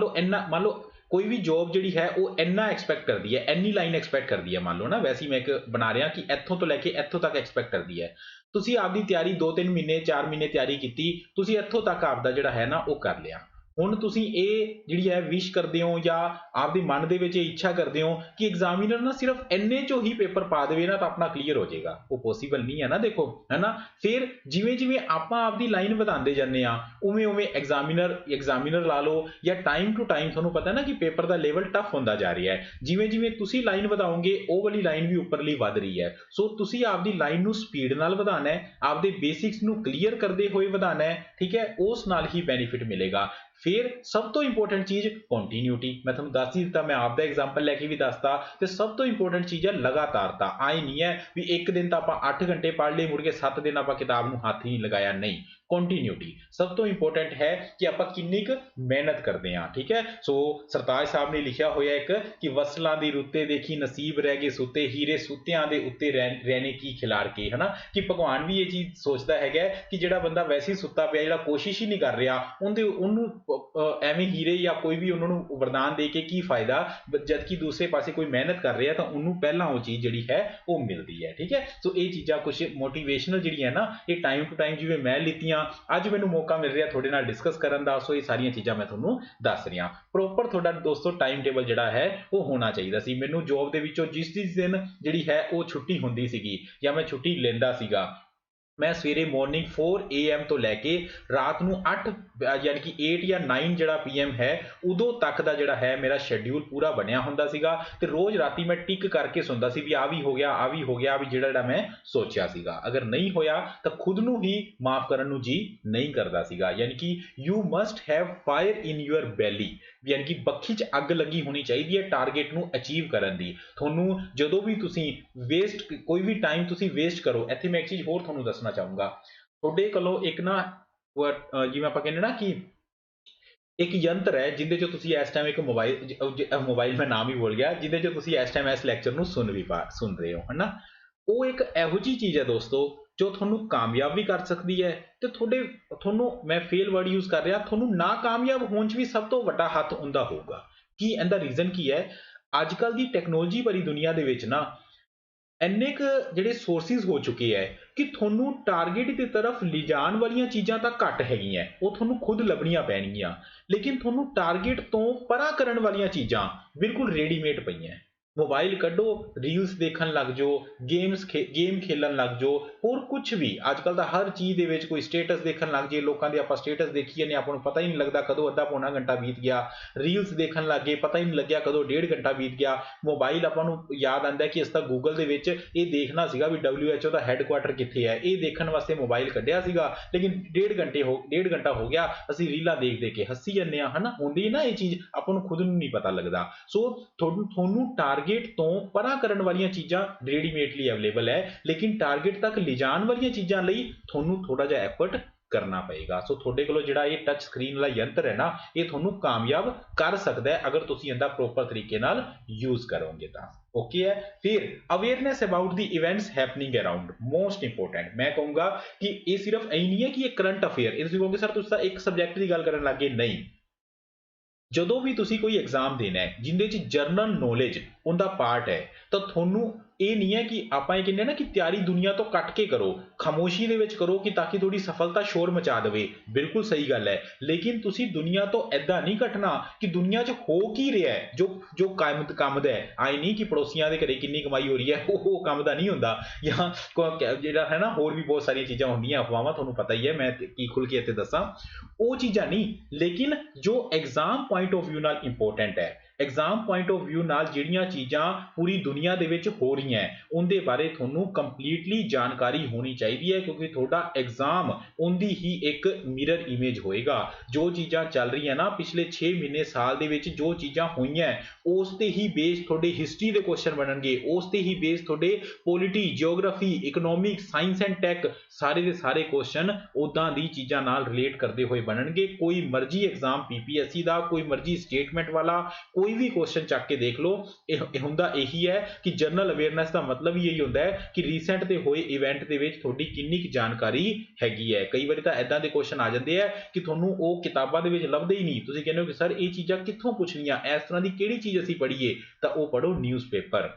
ਲਓ ਕੋਈ ਵੀ ਜੋਬ ਜਿਹੜੀ ਹੈ ਉਹ ਇੰਨਾ ਐਕਸਪੈਕਟ ਕਰਦੀ ਹੈ, ਇੰਨੀ ਲਾਈਨ ਐਕਸਪੈਕਟ ਕਰਦੀ ਹੈ, ਮੰਨ ਲਓ ਨਾ, ਵੈਸੇ ਹੀ ਮੈਂ ਇੱਕ ਬਣਾ ਰਿਹਾ ਕਿ ਇੱਥੋਂ ਤੋਂ ਲੈ ਕੇ ਇੱਥੋਂ ਤੱਕ ਐਕਸਪੈਕਟ ਕਰਦੀ ਹੈ। ਤੁਸੀਂ ਆਪਦੀ ਤਿਆਰੀ 2-3 ਮਹੀਨੇ 4 ਮਹੀਨੇ ਤਿਆਰੀ ਕੀਤੀ, ਤੁਸੀਂ ਇੱਥੋਂ ਤੱਕ ਆਪਦਾ ਜਿਹੜਾ ਹੈ ਨਾ ਉਹ ਕਰ ਲਿਆ। ਹੁਣ ਤੁਸੀਂ ਇਹ ਜਿਹੜੀ ਹੈ ਵਿਸ਼ ਕਰਦੇ ਹੋ ਜਾਂ ਆਪਦੇ ਮਨ ਦੇ ਵਿੱਚ ਇਹ ਇੱਛਾ ਕਰਦੇ ਹੋ ਕਿ ਐਗਜ਼ਾਮੀਨਰ ਨਾ ਸਿਰਫ ਇੰਨੇ 'ਚੋਂ ਹੀ ਪੇਪਰ ਪਾ ਦੇਵੇ ਨਾ ਤਾਂ ਆਪਣਾ ਕਲੀਅਰ ਹੋ ਜਾਏਗਾ। ਉਹ ਪੋਸੀਬਲ ਨਹੀਂ ਹੈ ਨਾ, ਦੇਖੋ, ਹੈ ਨਾ। ਫਿਰ ਜਿਵੇਂ ਜਿਵੇਂ ਆਪਾਂ ਆਪਦੀ ਲਾਈਨ ਵਧਾਉਂਦੇ ਜਾਂਦੇ ਹਾਂ, ਉਵੇਂ ਉਵੇਂ ਐਗਜ਼ਾਮੀਨਰ ਲਾ ਲਓ ਜਾਂ ਟਾਈਮ ਟੂ ਟਾਈਮ ਤੁਹਾਨੂੰ ਪਤਾ ਨਾ ਕਿ ਪੇਪਰ ਦਾ ਲੈਵਲ ਟਫ ਹੁੰਦਾ ਜਾ ਰਿਹਾ ਹੈ। ਜਿਵੇਂ ਜਿਵੇਂ ਤੁਸੀਂ ਲਾਈਨ ਵਧਾਓਗੇ ਉਹ ਵਾਲੀ ਲਾਈਨ ਵੀ ਉੱਪਰਲੀ ਵੱਧ ਰਹੀ ਹੈ। ਸੋ ਤੁਸੀਂ ਆਪਦੀ ਲਾਈਨ ਨੂੰ ਸਪੀਡ ਨਾਲ ਵਧਾਉਣਾ ਹੈ, ਆਪਦੇ ਬੇਸਿਕਸ ਨੂੰ ਕਲੀਅਰ ਕਰਦੇ ਹੋਏ ਵਧਾਉਣਾ ਹੈ, ਠੀਕ ਹੈ। ਉਸ ਨਾਲ ਹੀ ਬੈਨੀਫਿਟ ਮਿਲੇਗਾ। ਫਿਰ ਸਭ ਤੋਂ ਇੰਪੋਰਟੈਂਟ ਚੀਜ਼ ਕੰਟੀਨਿਊਟੀ। ਮੈਂ ਤੁਹਾਨੂੰ ਦੱਸ ਹੀ ਦਿੱਤਾ, ਮੈਂ ਆਪਦਾ ਐਗਜ਼ਾਮਪਲ ਲੈ ਕੇ ਵੀ ਦੱਸਤਾ। ਤੇ ਸਭ ਤੋਂ ਇੰਪੋਰਟੈਂਟ ਚੀਜ਼ ਹੈ ਲਗਾਤਾਰਤਾ। ਆਏ ਨਹੀਂ ਹੈ ਵੀ ਇੱਕ ਦਿਨ ਤਾਂ ਆਪਾਂ 8 ਘੰਟੇ ਪੜ੍ਹ ਲਏ, ਮੁੜ ਕੇ 7 ਦਿਨ ਆਪਾਂ ਕਿਤਾਬ ਨੂੰ ਹੱਥ ਹੀ ਨਹੀਂ ਲਗਾਇਆ, ਨਹੀਂ। ਕੰਟੀਨਿਊਟੀ ਸਭ ਤੋਂ ਇੰਪੋਰਟੈਂਟ ਹੈ ਕਿ ਆਪਾਂ ਕਿੰਨੀ ਕੁ ਮਿਹਨਤ ਕਰਦੇ ਹਾਂ, ਠੀਕ ਹੈ। ਸੋ ਸਰਤਾਜ ਸਾਹਿਬ ਨੇ ਲਿਖਿਆ ਹੋਇਆ ਇੱਕ ਕਿ ਵਸਲਾਂ ਦੀ ਰੁੱਤੇ ਦੇਖੀ ਨਸੀਬ ਰਹਿ ਗਏ ਸੁੱਤੇ, ਹੀਰੇ ਸੁੱਤਿਆਂ ਦੇ ਉੱਤੇ ਰਹਿਣੇ ਕੀ ਖਿਲਾਰ ਕੇ, ਹਨਾ। ਕਿ ਭਗਵਾਨ ਵੀ ਇਹ ਚੀਜ਼ ਸੋਚਦਾ ਹੈਗਾ ਕਿ ਜਿਹੜਾ ਬੰਦਾ ਵੈਸੇ ਹੀ ਸੁੱਤਾ ਪਿਆ, ਜਿਹੜਾ ਕੋਸ਼ਿਸ਼ ਹੀ ਨਹੀਂ ਕਰ ਰਿਹਾ, ਉਹਨੂੰ ਐਵੇਂ ਹੀਰੇ ਜਾਂ ਕੋਈ ਵੀ ਉਹਨਾਂ ਨੂੰ ਵਰਦਾਨ ਦੇ ਕੇ ਕੀ ਫਾਇਦਾ, ਜਦਕਿ ਦੂਸਰੇ ਪਾਸੇ ਕੋਈ ਮਿਹਨਤ ਕਰ ਰਿਹਾ ਤਾਂ ਉਹਨੂੰ ਪਹਿਲਾਂ ਉਹ ਚੀਜ਼ ਜਿਹੜੀ ਹੈ ਉਹ ਮਿਲਦੀ ਹੈ, ਠੀਕ ਹੈ। ਸੋ ਇਹ ਚੀਜ਼ਾਂ ਕੁਝ ਮੋਟੀਵੇਸ਼ਨਲ ਜਿਹੜੀਆਂ ਨਾ, ਇਹ ਟਾਈਮ ਟੂ ਟਾਈਮ ਜਿਵੇਂ ਮੈਂ ਲਿੱਤੀਆਂ, ਅੱਜ ਮੈਨੂੰ ਮੌਕਾ ਮਿਲ ਰਿਹਾ ਤੁਹਾਡੇ ਨਾਲ ਡਿਸਕਸ ਕਰਨ ਦਾ। ਸੋ ਇਹ ਸਾਰੀਆਂ ਚੀਜ਼ਾਂ ਮੈਂ ਤੁਹਾਨੂੰ ਦੱਸ ਰਿਹਾ। ਪ੍ਰੋਪਰ ਤੁਹਾਡਾ ਦੋਸਤੋ ਟਾਈਮ ਟੇਬਲ ਜਿਹੜਾ ਹੈ ਉਹ ਹੋਣਾ ਚਾਹੀਦਾ ਸੀ। ਮੈਨੂੰ ਜੋਬ ਦੇ ਵਿੱਚੋਂ ਜਿਸ ਦਿਨ ਜਿਹੜੀ ਹੈ ਉਹ ਛੁੱਟੀ ਹੁੰਦੀ ਸੀਗੀ ਜਾਂ ਮੈਂ ਛੁੱਟੀ ਲੈਂਦਾ ਸੀਗਾ, ਮੈਂ ਸਵੇਰੇ ਮਾਰਨਿੰਗ 4 AM ਤੋਂ ਲੈ ਕੇ ਰਾਤ ਨੂੰ 8 ਯਾਨੀ ਕਿ 8 ਜਾਂ 9 ਜਿਹੜਾ PM ਹੈ ਉਦੋਂ ਤੱਕ ਦਾ ਜਿਹੜਾ ਹੈ ਮੇਰਾ ਸ਼ੈਡਿਊਲ ਪੂਰਾ ਬਣਿਆ ਹੁੰਦਾ ਸੀਗਾ। ਤੇ ਰੋਜ਼ ਰਾਤੀ ਮੈਂ ਟਿਕ ਕਰਕੇ ਸੌਂਦਾ ਸੀ ਵੀ ਆ ਵੀ ਹੋ ਗਿਆ, ਆ ਵੀ ਹੋ ਗਿਆ, ਵੀ ਜਿਹੜਾ ਮੈਂ ਸੋਚਿਆ ਸੀਗਾ। ਅਗਰ ਨਹੀਂ ਹੋਇਆ ਤਾਂ ਖੁਦ ਨੂੰ ਹੀ ਮਾਫ ਕਰਨ ਨੂੰ ਜੀ ਨਹੀਂ ਕਰਦਾ ਸੀਗਾ। ਯਾਨੀ ਕਿ you must have fire in your ਬੈਲੀ, ਯਾਨੀ ਕਿ ਬੱਖੀ 'ਚ ਅੱਗ ਲੱਗੀ ਹੋਣੀ ਚਾਹੀਦੀ ਹੈ ਟਾਰਗੇਟ ਨੂੰ ਅਚੀਵ ਕਰਨ ਦੀ। ਤੁਹਾਨੂੰ ਜਦੋਂ ਵੀ ਤੁਸੀਂ ਕੋਈ ਵੀ ਟਾਈਮ ਤੁਸੀਂ ਵੇਸਟ ਕਰੋ, ਇੱਥੇ ਮੈਂ ਇੱਕ ਚੀਜ਼ ਹੋਰ ਤੁਹਾਨੂੰ ਦੱਸਣਾ ਚਾਹੂੰਗਾ। ਤੁਹਾਡੇ ਕੋਲੋਂ ਇੱਕ ਨਾ ਜਿਵੇਂ ਆਪਾਂ ਕਹਿੰਦੇ ਨਾ ਕਿ ਇੱਕ ਯੰਤਰ ਹੈ ਜਿਹਦੇ 'ਚ ਤੁਸੀਂ ਇਸ ਟਾਈਮ ਇੱਕ ਮੋਬਾਈਲ ਮੈਂ ਨਾਮ ਹੀ ਭੁੱਲ ਗਿਆ, ਜਿਹਦੇ 'ਚ ਤੁਸੀਂ ਇਸ ਟਾਈਮ ਇਸ ਲੈਕਚਰ ਨੂੰ ਸੁਣ ਰਹੇ ਹੋ, ਹੈ ਨਾ। ਉਹ ਇੱਕ ਇਹੋ ਜਿਹੀ ਚੀਜ਼ ਹੈ ਦੋਸਤੋ ਜੋ ਤੁਹਾਨੂੰ ਕਾਮਯਾਬ ਵੀ ਕਰ ਸਕਦੀ ਹੈ ਤੇ ਤੁਹਾਨੂੰ ਮੈਂ ਫੇਲ ਵਰਡ ਯੂਜ਼ ਕਰ ਰਿਹਾ, ਤੁਹਾਨੂੰ ਨਾਕਾਮਯਾਬ ਹੋਣ 'ਚ ਵੀ ਸਭ ਤੋਂ ਵੱਡਾ ਹੱਥ ਉਹਦਾ ਹੋਊਗਾ। ਕੀ ਇਹਦਾ ਰੀਜ਼ਨ ਕੀ ਹੈ? ਅੱਜ ਕੱਲ੍ਹ ਦੀ ਟੈਕਨੋਲੋਜੀ ਭਰੀ ਦੁਨੀਆ ਦੇ ਵਿੱਚ ਨਾ ਇੰਨੇ ਕੁ ਜਿਹੜੇ ਸੋਰਸਿਸ ਹੋ ਚੁੱਕੇ ਹੈ ਕਿ ਤੁਹਾਨੂੰ ਟਾਰਗੇਟ ਦੀ ਤਰਫ ਲਿਜਾਣ ਵਾਲੀਆਂ ਚੀਜ਼ਾਂ ਤਾਂ ਘੱਟ ਹੈਗੀਆਂ, ਉਹ ਤੁਹਾਨੂੰ ਖੁਦ ਲੱਭਣੀਆਂ ਪੈਣਗੀਆਂ। ਲੇਕਿਨ ਤੁਹਾਨੂੰ ਟਾਰਗੇਟ ਤੋਂ ਪਰਾਂ ਕਰਨ ਵਾਲੀਆਂ ਚੀਜ਼ਾਂ ਬਿਲਕੁਲ ਰੈਡੀਮੇਡ ਪਈਆਂ। ਮੋਬਾਈਲ ਕੱਢੋ, ਰੀਲਸ ਦੇਖਣ ਲੱਗ ਜਾਓ, ਗੇਮ ਖੇਲਣ ਲੱਗ ਜਾਓ, ਹੋਰ ਕੁਝ ਵੀ। ਅੱਜ ਕੱਲ੍ਹ ਤਾਂ ਹਰ ਚੀਜ਼ ਦੇ ਵਿੱਚ ਕੋਈ ਸਟੇਟਸ ਦੇਖਣ ਲੱਗ ਜੇ, ਲੋਕਾਂ ਦੇ ਆਪਾਂ ਸਟੇਟਸ ਦੇਖੀ ਜਾਂਦੇ, ਆਪਾਂ ਨੂੰ ਪਤਾ ਹੀ ਨਹੀਂ ਲੱਗਦਾ ਕਦੋਂ ਅੱਧਾ ਪੌਣਾ ਘੰਟਾ ਬੀਤ ਗਿਆ। ਰੀਲਸ ਦੇਖਣ ਲੱਗ ਗਏ, ਪਤਾ ਹੀ ਨਹੀਂ ਲੱਗਿਆ ਕਦੋਂ 1.5 ਘੰਟਾ ਬੀਤ ਗਿਆ। ਮੋਬਾਈਲ ਆਪਾਂ ਨੂੰ ਯਾਦ ਆਉਂਦਾ ਕਿ ਅਸੀਂ ਤਾਂ ਗੂਗਲ ਦੇ ਵਿੱਚ ਇਹ ਦੇਖਣਾ ਸੀਗਾ ਵੀ WHO ਦਾ ਹੈੱਡਕੁਆਟਰ ਕਿੱਥੇ ਹੈ, ਇਹ ਦੇਖਣ ਵਾਸਤੇ ਮੋਬਾਈਲ ਕੱਢਿਆ ਸੀਗਾ, ਲੇਕਿਨ 1.5 ਘੰਟਾ ਹੋ ਗਿਆ, ਅਸੀਂ ਰੀਲਾਂ ਦੇਖ ਦੇਖ ਕੇ ਹੱਸੀ ਜਾਂਦੇ ਹਾਂ, ਹਨਾ। ਹੁੰਦੀ ਨਾ ਇਹ ਚੀਜ਼, ਆਪਾਂ ਨੂੰ ਖੁਦ ਨੂੰ ਨਹੀਂ ਪਤਾ ਲੱਗਦਾ। ਸੋ ਤੁਹਾਨੂੰ ਟਾਰਗੇਟ ਤੋਂ ਪਰਾਂ ਕਰਨ ਵਾਲੀਆਂ ਚੀਜ਼ਾਂ ਰੈਡੀਮੇਡਲੀ ਅਵੇਲੇਬਲ ਹੈ, ਲੇਕਿਨ ਟਾਰਗੇਟ ਤੱਕ ਲਿਜਾਣ ਵਾਲੀਆਂ ਚੀਜ਼ਾਂ ਲਈ ਤੁਹਾਨੂੰ ਥੋੜਾ ਜਿਹਾ ਐਫਰਟ ਕਰਨਾ ਪਏਗਾ। ਸੋ ਤੁਹਾਡੇ ਕੋਲੋਂ ਜਿਹੜਾ ਇਹ ਟੱਚ ਸਕਰੀਨ ਵਾਲਾ ਯੰਤਰ ਹੈ ਨਾ, ਇਹ ਤੁਹਾਨੂੰ ਕਾਮਯਾਬ ਕਰ ਸਕਦਾ ਹੈ ਅਗਰ ਤੁਸੀਂ ਇਹਦਾ ਪ੍ਰੋਪਰ ਤਰੀਕੇ ਨਾਲ ਯੂਜ਼ ਕਰੋਗੇ ਤਾਂ। ਓਕੇ ਹੈ। ਫਿਰ awareness about the events happening around, most important. ਮੈਂ ਕਹੂੰਗਾ ਕਿ ਇਹ ਸਿਰਫ ਇਹੀ ਨਹੀਂ ਹੈ ਕਿ ਇਹ ਕਰੰਟ ਅਫੇਅਰ, ਇਹ ਤੁਸੀਂ ਕਹੋਗੇ ਸਰ ਤੁਸੀਂ ਤਾਂ ਇੱਕ ਸਬਜੈਕਟ ਦੀ ਗੱਲ ਕਰਨ ਲੱਗੇ, ਨਹੀਂ। ਜਦੋਂ ਵੀ ਤੁਸੀਂ ਕੋਈ ਐਗਜ਼ਾਮ ਦੇਣਾ ਹੈ ਜਿਹਦੇ 'ਚ ਜਰਨਲ ਨੌਲੇਜ ਉਹਦਾ ਪਾਰਟ ਹੈ, ਤਾਂ ਤੁਹਾਨੂੰ ਇਹ ਨਹੀਂ ਹੈ ਕਿ ਆਪਾਂ ਇਹ ਕਹਿੰਦੇ ਨਾ ਕਿ ਤਿਆਰੀ ਦੁਨੀਆ ਤੋਂ ਕੱਟ ਕੇ ਕਰੋ, ਖਾਮੋਸ਼ੀ ਦੇ ਵਿੱਚ ਕਰੋ ਕਿ ਤਾਂ ਕਿ ਤੁਹਾਡੀ ਸਫਲਤਾ ਸ਼ੋਰ ਮਚਾ ਦੇਵੇ। ਬਿਲਕੁਲ ਸਹੀ ਗੱਲ ਹੈ, ਲੇਕਿਨ ਤੁਸੀਂ ਦੁਨੀਆ ਤੋਂ ਐਦਾਂ ਨਹੀਂ ਕੱਟਣਾ ਕਿ ਦੁਨੀਆ 'ਚ ਹੋ ਕੀ ਰਿਹਾ ਹੈ ਜੋ ਕੰਮ ਦਾ ਹੈ। ਆਏ ਨਹੀਂ ਕਿ ਪੜੋਸੀਆਂ ਦੇ ਘਰੇ ਕਿੰਨੀ ਕਮਾਈ ਹੋ ਰਹੀ ਹੈ, ਉਹ ਕੰਮ ਦਾ ਨਹੀਂ ਹੁੰਦਾ। ਜਾਂ ਜਿਹੜਾ ਹੈ ਨਾ, ਹੋਰ ਵੀ ਬਹੁਤ ਸਾਰੀਆਂ ਚੀਜ਼ਾਂ ਹੁੰਦੀਆਂ, ਅਫਵਾਹਾਂ, ਤੁਹਾਨੂੰ ਪਤਾ ਹੀ ਹੈ, ਮੈਂ ਕੀ ਖੁੱਲ੍ਹ ਕੇ ਇੱਥੇ ਦੱਸਾਂ, ਉਹ ਚੀਜ਼ਾਂ ਨਹੀਂ। ਲੇਕਿਨ ਜੋ ਐਗਜ਼ਾਮ ਪੁਆਇੰਟ ਆਫ ਵਿਊ ਨਾਲ ਇੰਪੋਰਟੈਂਟ ਹੈ, एग्जाम पॉइंट ऑफ व्यू नाल ਜਿਹੜੀਆਂ ਚੀਜ਼ਾਂ पूरी दुनिया ਦੇ ਵਿੱਚ ਹੋ ਰਹੀਆਂ ਉਹਦੇ ਬਾਰੇ ਤੁਹਾਨੂੰ ਕੰਪਲੀਟਲੀ ਜਾਣਕਾਰੀ ਹੋਣੀ ਚਾਹੀਦੀ ਹੈ, ਕਿਉਂਕਿ ਤੁਹਾਡਾ एग्जाम ਉਹਦੀ ਹੀ ਇੱਕ ਮਿਰਰ ਇਮੇਜ ਹੋਏਗਾ। ਜੋ ਚੀਜ਼ਾਂ ਚੱਲ ਰਹੀਆਂ ਨਾ ਪਿਛਲੇ 6 ਮਹੀਨੇ ਸਾਲ ਦੇ ਵਿੱਚ ਜੋ ਚੀਜ਼ਾਂ ਹੋਈਆਂ ਉਸ ਤੇ ਹੀ ਬੇਸ ਤੁਹਾਡੇ ਹਿਸਟਰੀ ਦੇ ਕੁਐਸਚਨ ਬਣਨਗੇ, ਉਸ ਤੇ ਹੀ ਬੇਸ ਤੁਹਾਡੇ polity, geography, economics, science and tech ਸਾਰੇ ਦੇ ਸਾਰੇ ਕੁਐਸਚਨ ਉਦਾਂ ਦੀ ਚੀਜ਼ਾਂ ਨਾਲ ਰਿਲੇਟ ਕਰਦੇ ਹੋਏ ਬਣਨਗੇ। ਕੋਈ ਮਰਜ਼ੀ ਐਗਜ਼ਾਮ ਪੀਪੀਐਸਸੀ ਦਾ, ਕੋਈ ਮਰਜ਼ੀ ਸਟੇਟਮੈਂਟ ਵਾਲਾ ਕੋਈ ਵੀ ਕੁਐਸਚਨ ਚੱਕ ਕੇ ਦੇਖ ਲਓ, ਇਹ ਹੁੰਦਾ ਇਹੀ ਹੈ ਕਿ ਜਨਰਲ ਅਵੇਅਰਨੈਸ ਦਾ ਮਤਲਬ ਹੀ ਇਹੀ ਹੁੰਦਾ ਹੈ ਕਿ ਰੀਸੈਂਟ ਤੇ ਹੋਏ ਇਵੈਂਟ ਦੇ ਵਿੱਚ ਤੁਹਾਡੀ ਕਿੰਨੀ ਕੁ ਜਾਣਕਾਰੀ ਹੈਗੀ ਹੈ। ਕਈ ਵਾਰੀ ਤਾਂ ਇਦਾਂ ਦੇ ਕੁਐਸਚਨ ਆ ਜਾਂਦੇ ਆ ਕਿ ਤੁਹਾਨੂੰ ਉਹ ਕਿਤਾਬਾਂ ਦੇ ਵਿੱਚ ਲੱਭਦੇ ਹੀ ਨਹੀਂ, ਤੁਸੀਂ ਕਹਿੰਦੇ ਹੋ ਕਿ ਸਰ ਇਹ ਚੀਜ਼ਾਂ ਕਿੱਥੋਂ ਪੁੱਛਣੀਆਂ, ਇਸ ਤਰ੍ਹਾਂ ਦੀ ਕਿਹੜੀ ਚੀਜ਼ ਅਸੀਂ ਪੜ੍ਹੀਏ, ਤਾਂ ਉਹ ਪੜ੍ਹੋ ਨਿਊਜ਼ਪੇਪਰ।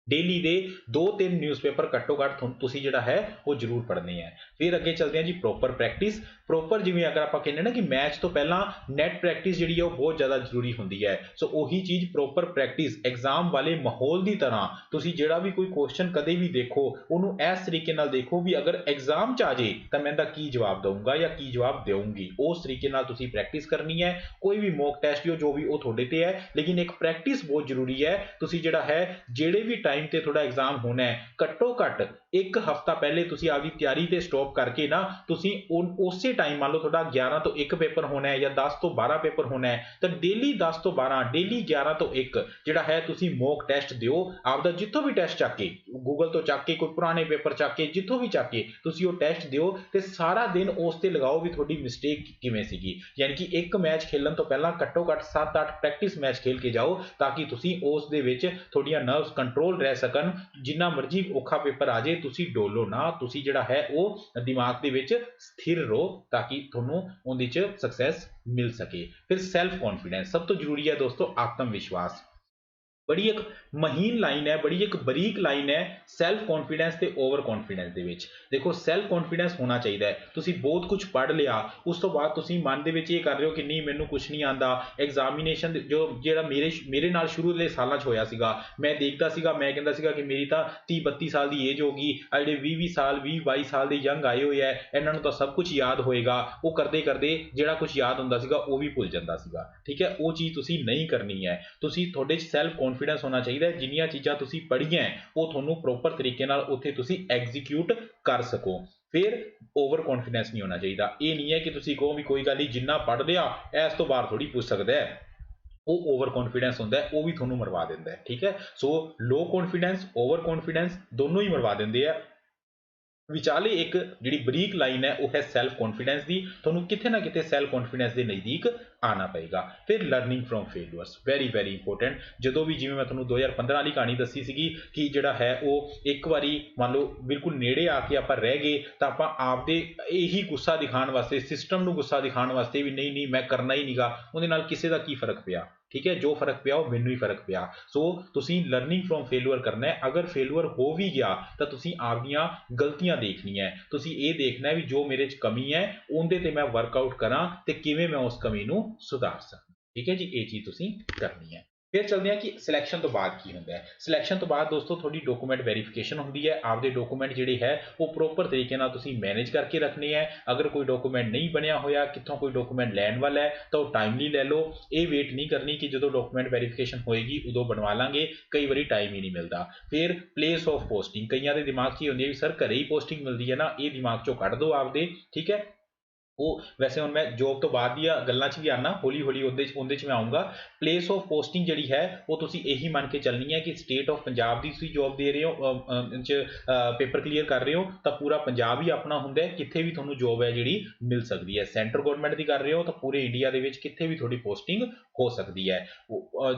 डेली ਦੇ 2-3 ਨਿਊਜ਼ਪੇਪਰ ਘੱਟੋ ਘੱਟ ਤੁਸੀਂ ਜਿਹੜਾ ਹੈ ਉਹ ਜ਼ਰੂਰ ਪੜ੍ਹਨੇ ਹੈ। ਫਿਰ ਅੱਗੇ ਚੱਲਦੇ ਹਾਂ ਜੀ ਪ੍ਰੋਪਰ ਪ੍ਰੈਕਟਿਸ। ਪ੍ਰੋਪਰ ਜਿਵੇਂ ਅਗਰ ਆਪਾਂ ਕਹਿੰਦੇ ਨਾ ਕਿ ਮੈਚ ਤੋਂ ਪਹਿਲਾਂ ਨੈਟ ਪ੍ਰੈਕਟਿਸ ਜਿਹੜੀ ਹੈ ਉਹ ਬਹੁਤ ਜ਼ਿਆਦਾ ਜ਼ਰੂਰੀ ਹੁੰਦੀ ਹੈ। ਸੋ ਉਹੀ ਚੀਜ਼ ਪ੍ਰੋਪਰ ਪ੍ਰੈਕਟਿਸ ਐਗਜ਼ਾਮ ਵਾਲੇ ਮਾਹੌਲ ਦੀ ਤਰ੍ਹਾਂ ਤੁਸੀਂ ਜਿਹੜਾ ਵੀ ਕੋਈ ਕੁਐਸਚਨ ਕਦੇ ਵੀ ਦੇਖੋ ਉਹਨੂੰ ਇਸ ਤਰੀਕੇ ਨਾਲ ਦੇਖੋ ਵੀ ਅਗਰ ਐਗਜ਼ਾਮ 'ਚ ਆ ਜੇ ਤਾਂ ਮੈਂ ਇਹਦਾ ਕੀ ਜਵਾਬ ਦਊਂਗਾ ਜਾਂ ਕੀ ਜਵਾਬ ਦੇਊਂਗੀ, ਉਸ ਤਰੀਕੇ ਨਾਲ ਤੁਸੀਂ ਪ੍ਰੈਕਟਿਸ ਕਰਨੀ ਹੈ। ਕੋਈ ਵੀ ਮੌਕ ਟੈਸਟ ਜੋ ਵੀ ਉਹ ਤੁਹਾਡੇ ਤੇ ਹੈ, ਲੇਕਿਨ ਇੱਕ ਪ੍ਰੈਕਟਿਸ ਬਹੁਤ ਜ਼ਰੂਰੀ ਹੈ। ਤੁਸੀਂ ਜਿਹੜਾ ਹੈ ਜਿਹੜੇ ਵੀ टाइम ਤੇ ਤੁਹਾਡਾ एग्जाम होना है घट्टो घट एक हफ्ता पहले तुसी आपकी तैयारी ते स्टॉप करके ना तुसी उस टाइम मान लो थोड़ा 11 तो 1 पेपर होना है या 10 तो 12 पेपर होना है, तो डेली 10 तो 12 डेली 11 तो 1 जिहड़ा है तुसी मॉक टेस्ट दिओ। आपदा जिथों भी टेस्ट चक के गूगल तो चक के कोई पुराने पेपर चक के जिथों भी चक के तुसी वो टेस्ट दिओ ते सारा दिन उस ते लगाओ भी थोड़ी मिस्टेक किवें सीगी, यानी कि एक मैच खेलन तो पहला घट्टो घट 7-8 प्रैक्टिस मैच खेल के जाओ ताकि तुसी उस दे विच थोड़ियां नर्व्स कंट्रोल रह सकन। जिन्ना मर्जी औखा पेपर आ जाए तुसी डोलो ना, तुसी जिहड़ा है वो दिमाग दे विच स्थिर रहो ताकि तुहानूं उहदे च सक्सैस मिल सके। फिर सैल्फ कॉन्फिडेंस सब तो जरूरी है दोस्तों, आत्मविश्वास। बड़ी एक महीन लाइन है, बड़ी एक बरीक लाइन है सैल्फ कॉन्फिडेंस ते ओवर कॉन्फिडेंस दे विच। देखो सैल्फ कॉन्फिडेंस होना चाहिए, तुसी बहुत कुछ पढ़ लिया उस तो बाद तुसी मन दे विच ये कर रहे हो कि नहीं मैनू कुछ नहीं आंदा। एग्जामिनेशन जो जेड़ा मेरे नाल शुरू दे सालां च होया सीगा, मैं देखदा सीगा, मैं कहंदा सीगा कि मेरी तां 30-32 साल दी एज होगी, आ जिहड़े 20-20 साल 20-22 साल दे यंग आए होए है इन्हां नूं तां सब कुछ याद होएगा। वो करदे करदे जेड़ा कुछ याद हुंदा सीगा वो भी भुल जांदा सीगा। ठीक है, वो चीज़ तुसी नहीं करनी है। तुसी तुहाडे च सैल्फ कॉन्फिडेंस होना चाहिए, जिन्नियां चीज़ां तुसी पढ़ियां वो तुहानूं प्रॉपर तरीके नाल उत्थे तुसी एग्जीक्यूट कर सको। फिर ओवर कॉन्फिडेंस नहीं होना चाहिए। ये नहीं है कि तुसी कहो भी कोई गल नहीं जिन्ना पढ़ लिया इस तो बाहर थोड़ी पूछ सकता है, वो ओवर कॉन्फिडेंस होंदा है, वो भी तुहानूं मरवा दिंदा है। ठीक है, सो लो कॉन्फिडेंस ओवर कॉन्फिडेंस दोनों ही मरवा दिंदे है। विचाले एक जिहड़ी बरीक लाइन है वो है सैल्फ कॉन्फिडेंस की, तुहानूं किथे ना किथे सैल्फ कॉन्फिडेंस के नज़दीक आना पेगा। फिर learning from failures very very important. जो भी जिवें मैं तुहानूं 2015 वाली कहानी दसी सीगी कि जिहड़ा है वो एक बारी मान लो बिल्कुल नेड़े आके आपां रह गए तो आपां आपदे यही गुस्सा दिखाने वास्ते सिस्टम नूं गुस्सा दिखाने वास्ते भी नहीं नहीं मैं करना ही नहींगा, उहदे नाल किसी का की फर्क पिया। ठीक है, जो फर्क पिया वो मैनू ही फर्क पिया। सो तुसी लर्निंग फ्रॉम फेलूअर करना है। अगर फेलूअर हो भी गया तो तुसी आपदियां गलतियां देखनी है, तुसी ये देखना है भी जो मेरे च कमी है उहदे ते मैं वर्कआउट करा ते किवें मैं उस कमी नूं सुधार सकां। ठीक है जी, ये चीज़ तुसी करनी है। फिर चलते हैं कि सिलेक्शन तो बाद की होंदा है। सिलेक्शन तो बाद दोस्तों थोड़ी डॉक्यूमेंट वेरीफिकेशन होंदी है। आपदे डॉक्यूमेंट जिहड़े है वो प्रॉपर तरीके नाल तुसीं मैनेज करके रखने हैं। अगर कोई डॉक्यूमेंट नहीं बनिया होया, कित्थों कोई डॉक्यूमेंट लैण वाला है तो टाइमली ले लो। ये वेट नहीं करनी कि जो डॉक्यूमेंट वेरीफिकेशन होएगी उदों बनवा लांगे, कई बारी टाइम ही नहीं मिलता। फिर प्लेस ऑफ पोस्टिंग कईयां दे दिमाग 'च ही होंदी है भी सर घरे ही पोस्टिंग मिलती है ना, ये दिमाग 'चों कढ दो आपदे। ठीक है, वो वैसे हुण मैं जॉब तो बाद दी गल्लां 'च भी आना, हौली हौली उहदे च मैं आऊँगा। प्लेस ऑफ पोस्टिंग जिहड़ी है वो तुसीं यही मन के चलनी है कि स्टेट ऑफ पंजाब दी तुसीं जॉब दे रहे हो पेपर क्लीयर कर रहे हो तो पूरा पंजाब ही अपना हुंदा है, कित्थे भी तुहानूं जॉब है जिहड़ी मिल सकदी है। सेंटर गौरमेंट दी कर रहे हो तो पूरे इंडिया दे विच कित्थे भी थोड़ी पोस्टिंग हो सकती है।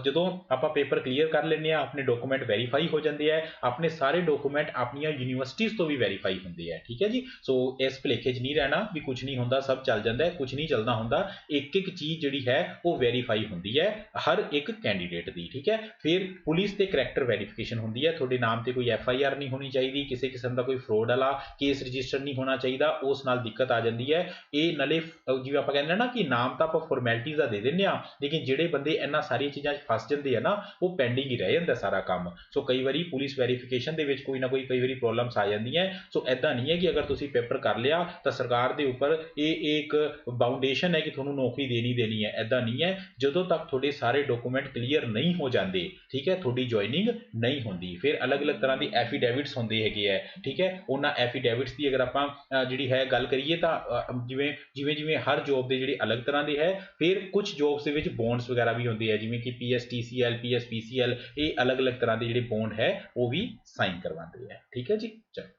जदों आपां पेपर क्लीयर कर लैंदे आ अपने डॉक्यूमेंट वेरीफाई हो जाते हैं, अपने सारे डॉक्यूमेंट अपनियां यूनीवर्सिटीज़ तो भी वेरीफाई होंदे हैं। ठीक है जी, सो इस भुलेखे 'च नहीं रहना भी कुछ नहीं होंदा सब चल जाता है, कुछ नहीं चलना होंदा। एक एक चीज़ जिहड़ी है वो वेरीफाई होंदी है हर एक कैंडीडेट दी। ठीक है, फिर पुलिस ते करैक्टर वेरीफिकेशन होंदी है। तुहाडे नाम ते कोई FIR नहीं होनी चाहिए, किसी किस्म का कोई फ्रॉड वाला केस रजिस्टर नहीं होना चाहिए, उस नाल दिक्कत आ जाती है। ये नाले जिवें आपां कहंदे ना कि नाम तो आपां फॉर्मैलिटीज़ दा दे दिंदे आ, लेकिन जिहड़े बंदे इन्हां सारियां चीज़ां फस जाते हैं ना वो पेंडिंग ही रह जाता सारा काम। सो कई बारी पुलिस वेरीफिकेशन दे विच कोई ना कोई कई बारी प्रॉब्लम्स आ जांदियां। सो ऐदां नहीं है कि अगर तुसीं पेपर कर लिया तो सरकार दे उपर ये एक ਬਾਉਂਡੇਸ਼ਨ ਹੈ ਕਿ ਤੁਹਾਨੂੰ ਨੌਕਰੀ ਦੇਣੀ ਹੈ, ਐਦਾਂ ਨਹੀਂ ਹੈ। ਜਦੋਂ ਤੱਕ ਤੁਹਾਡੇ ਸਾਰੇ ਡਾਕੂਮੈਂਟ ਕਲੀਅਰ ਨਹੀਂ ਹੋ ਜਾਂਦੇ, ਠੀਕ ਹੈ, ਤੁਹਾਡੀ ਜੁਆਇਨਿੰਗ ਨਹੀਂ ਹੁੰਦੀ। ਫਿਰ ਅਲੱਗ-ਅਲੱਗ ਤਰ੍ਹਾਂ ਦੀ ਐਫੀਡੇਵਿਟਸ ਹੁੰਦੇ ਹੈਗੇ ਹੈ, ਠੀਕ ਹੈ। ਉਹਨਾਂ ਐਫੀਡੇਵਿਟਸ ਦੀ ਅਗਰ ਆਪਾਂ ਜਿਹੜੀ ਹੈ ਗੱਲ ਕਰੀਏ ਤਾਂ ਜਿਵੇਂ ਹਰ ਜੋਬ ਦੇ ਜਿਹੜੇ ਅਲੱਗ ਤਰ੍ਹਾਂ ਦੇ ਹੈ। ਫਿਰ ਕੁਝ ਜੋਬਸ ਦੇ ਵਿੱਚ ਬੌਂਡਸ ਵਗੈਰਾ ਵੀ ਹੁੰਦੇ ਹੈ, ਜਿਵੇਂ ਕਿ PSTCL PSPCL, ਇਹ ਅਲੱਗ-ਅਲੱਗ ਤਰ੍ਹਾਂ ਦੇ ਜਿਹੜੇ ਬੌਂਡ ਹੈ ਉਹ ਵੀ ਸਾਈਨ ਕਰਵਾਉਂਦੇ ਹੈ, ਠੀਕ ਹੈ ਜੀ। ਚਲੋ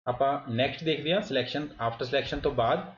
ਆਪਾਂ ਨੈਕਸਟ ਦੇਖਦੇ ਹਾਂ ਸਿਲੈਕਸ਼ਨ, ਆਫਟਰ ਸਿਲੈਕਸ਼ਨ ਤੋਂ ਬਾਅਦ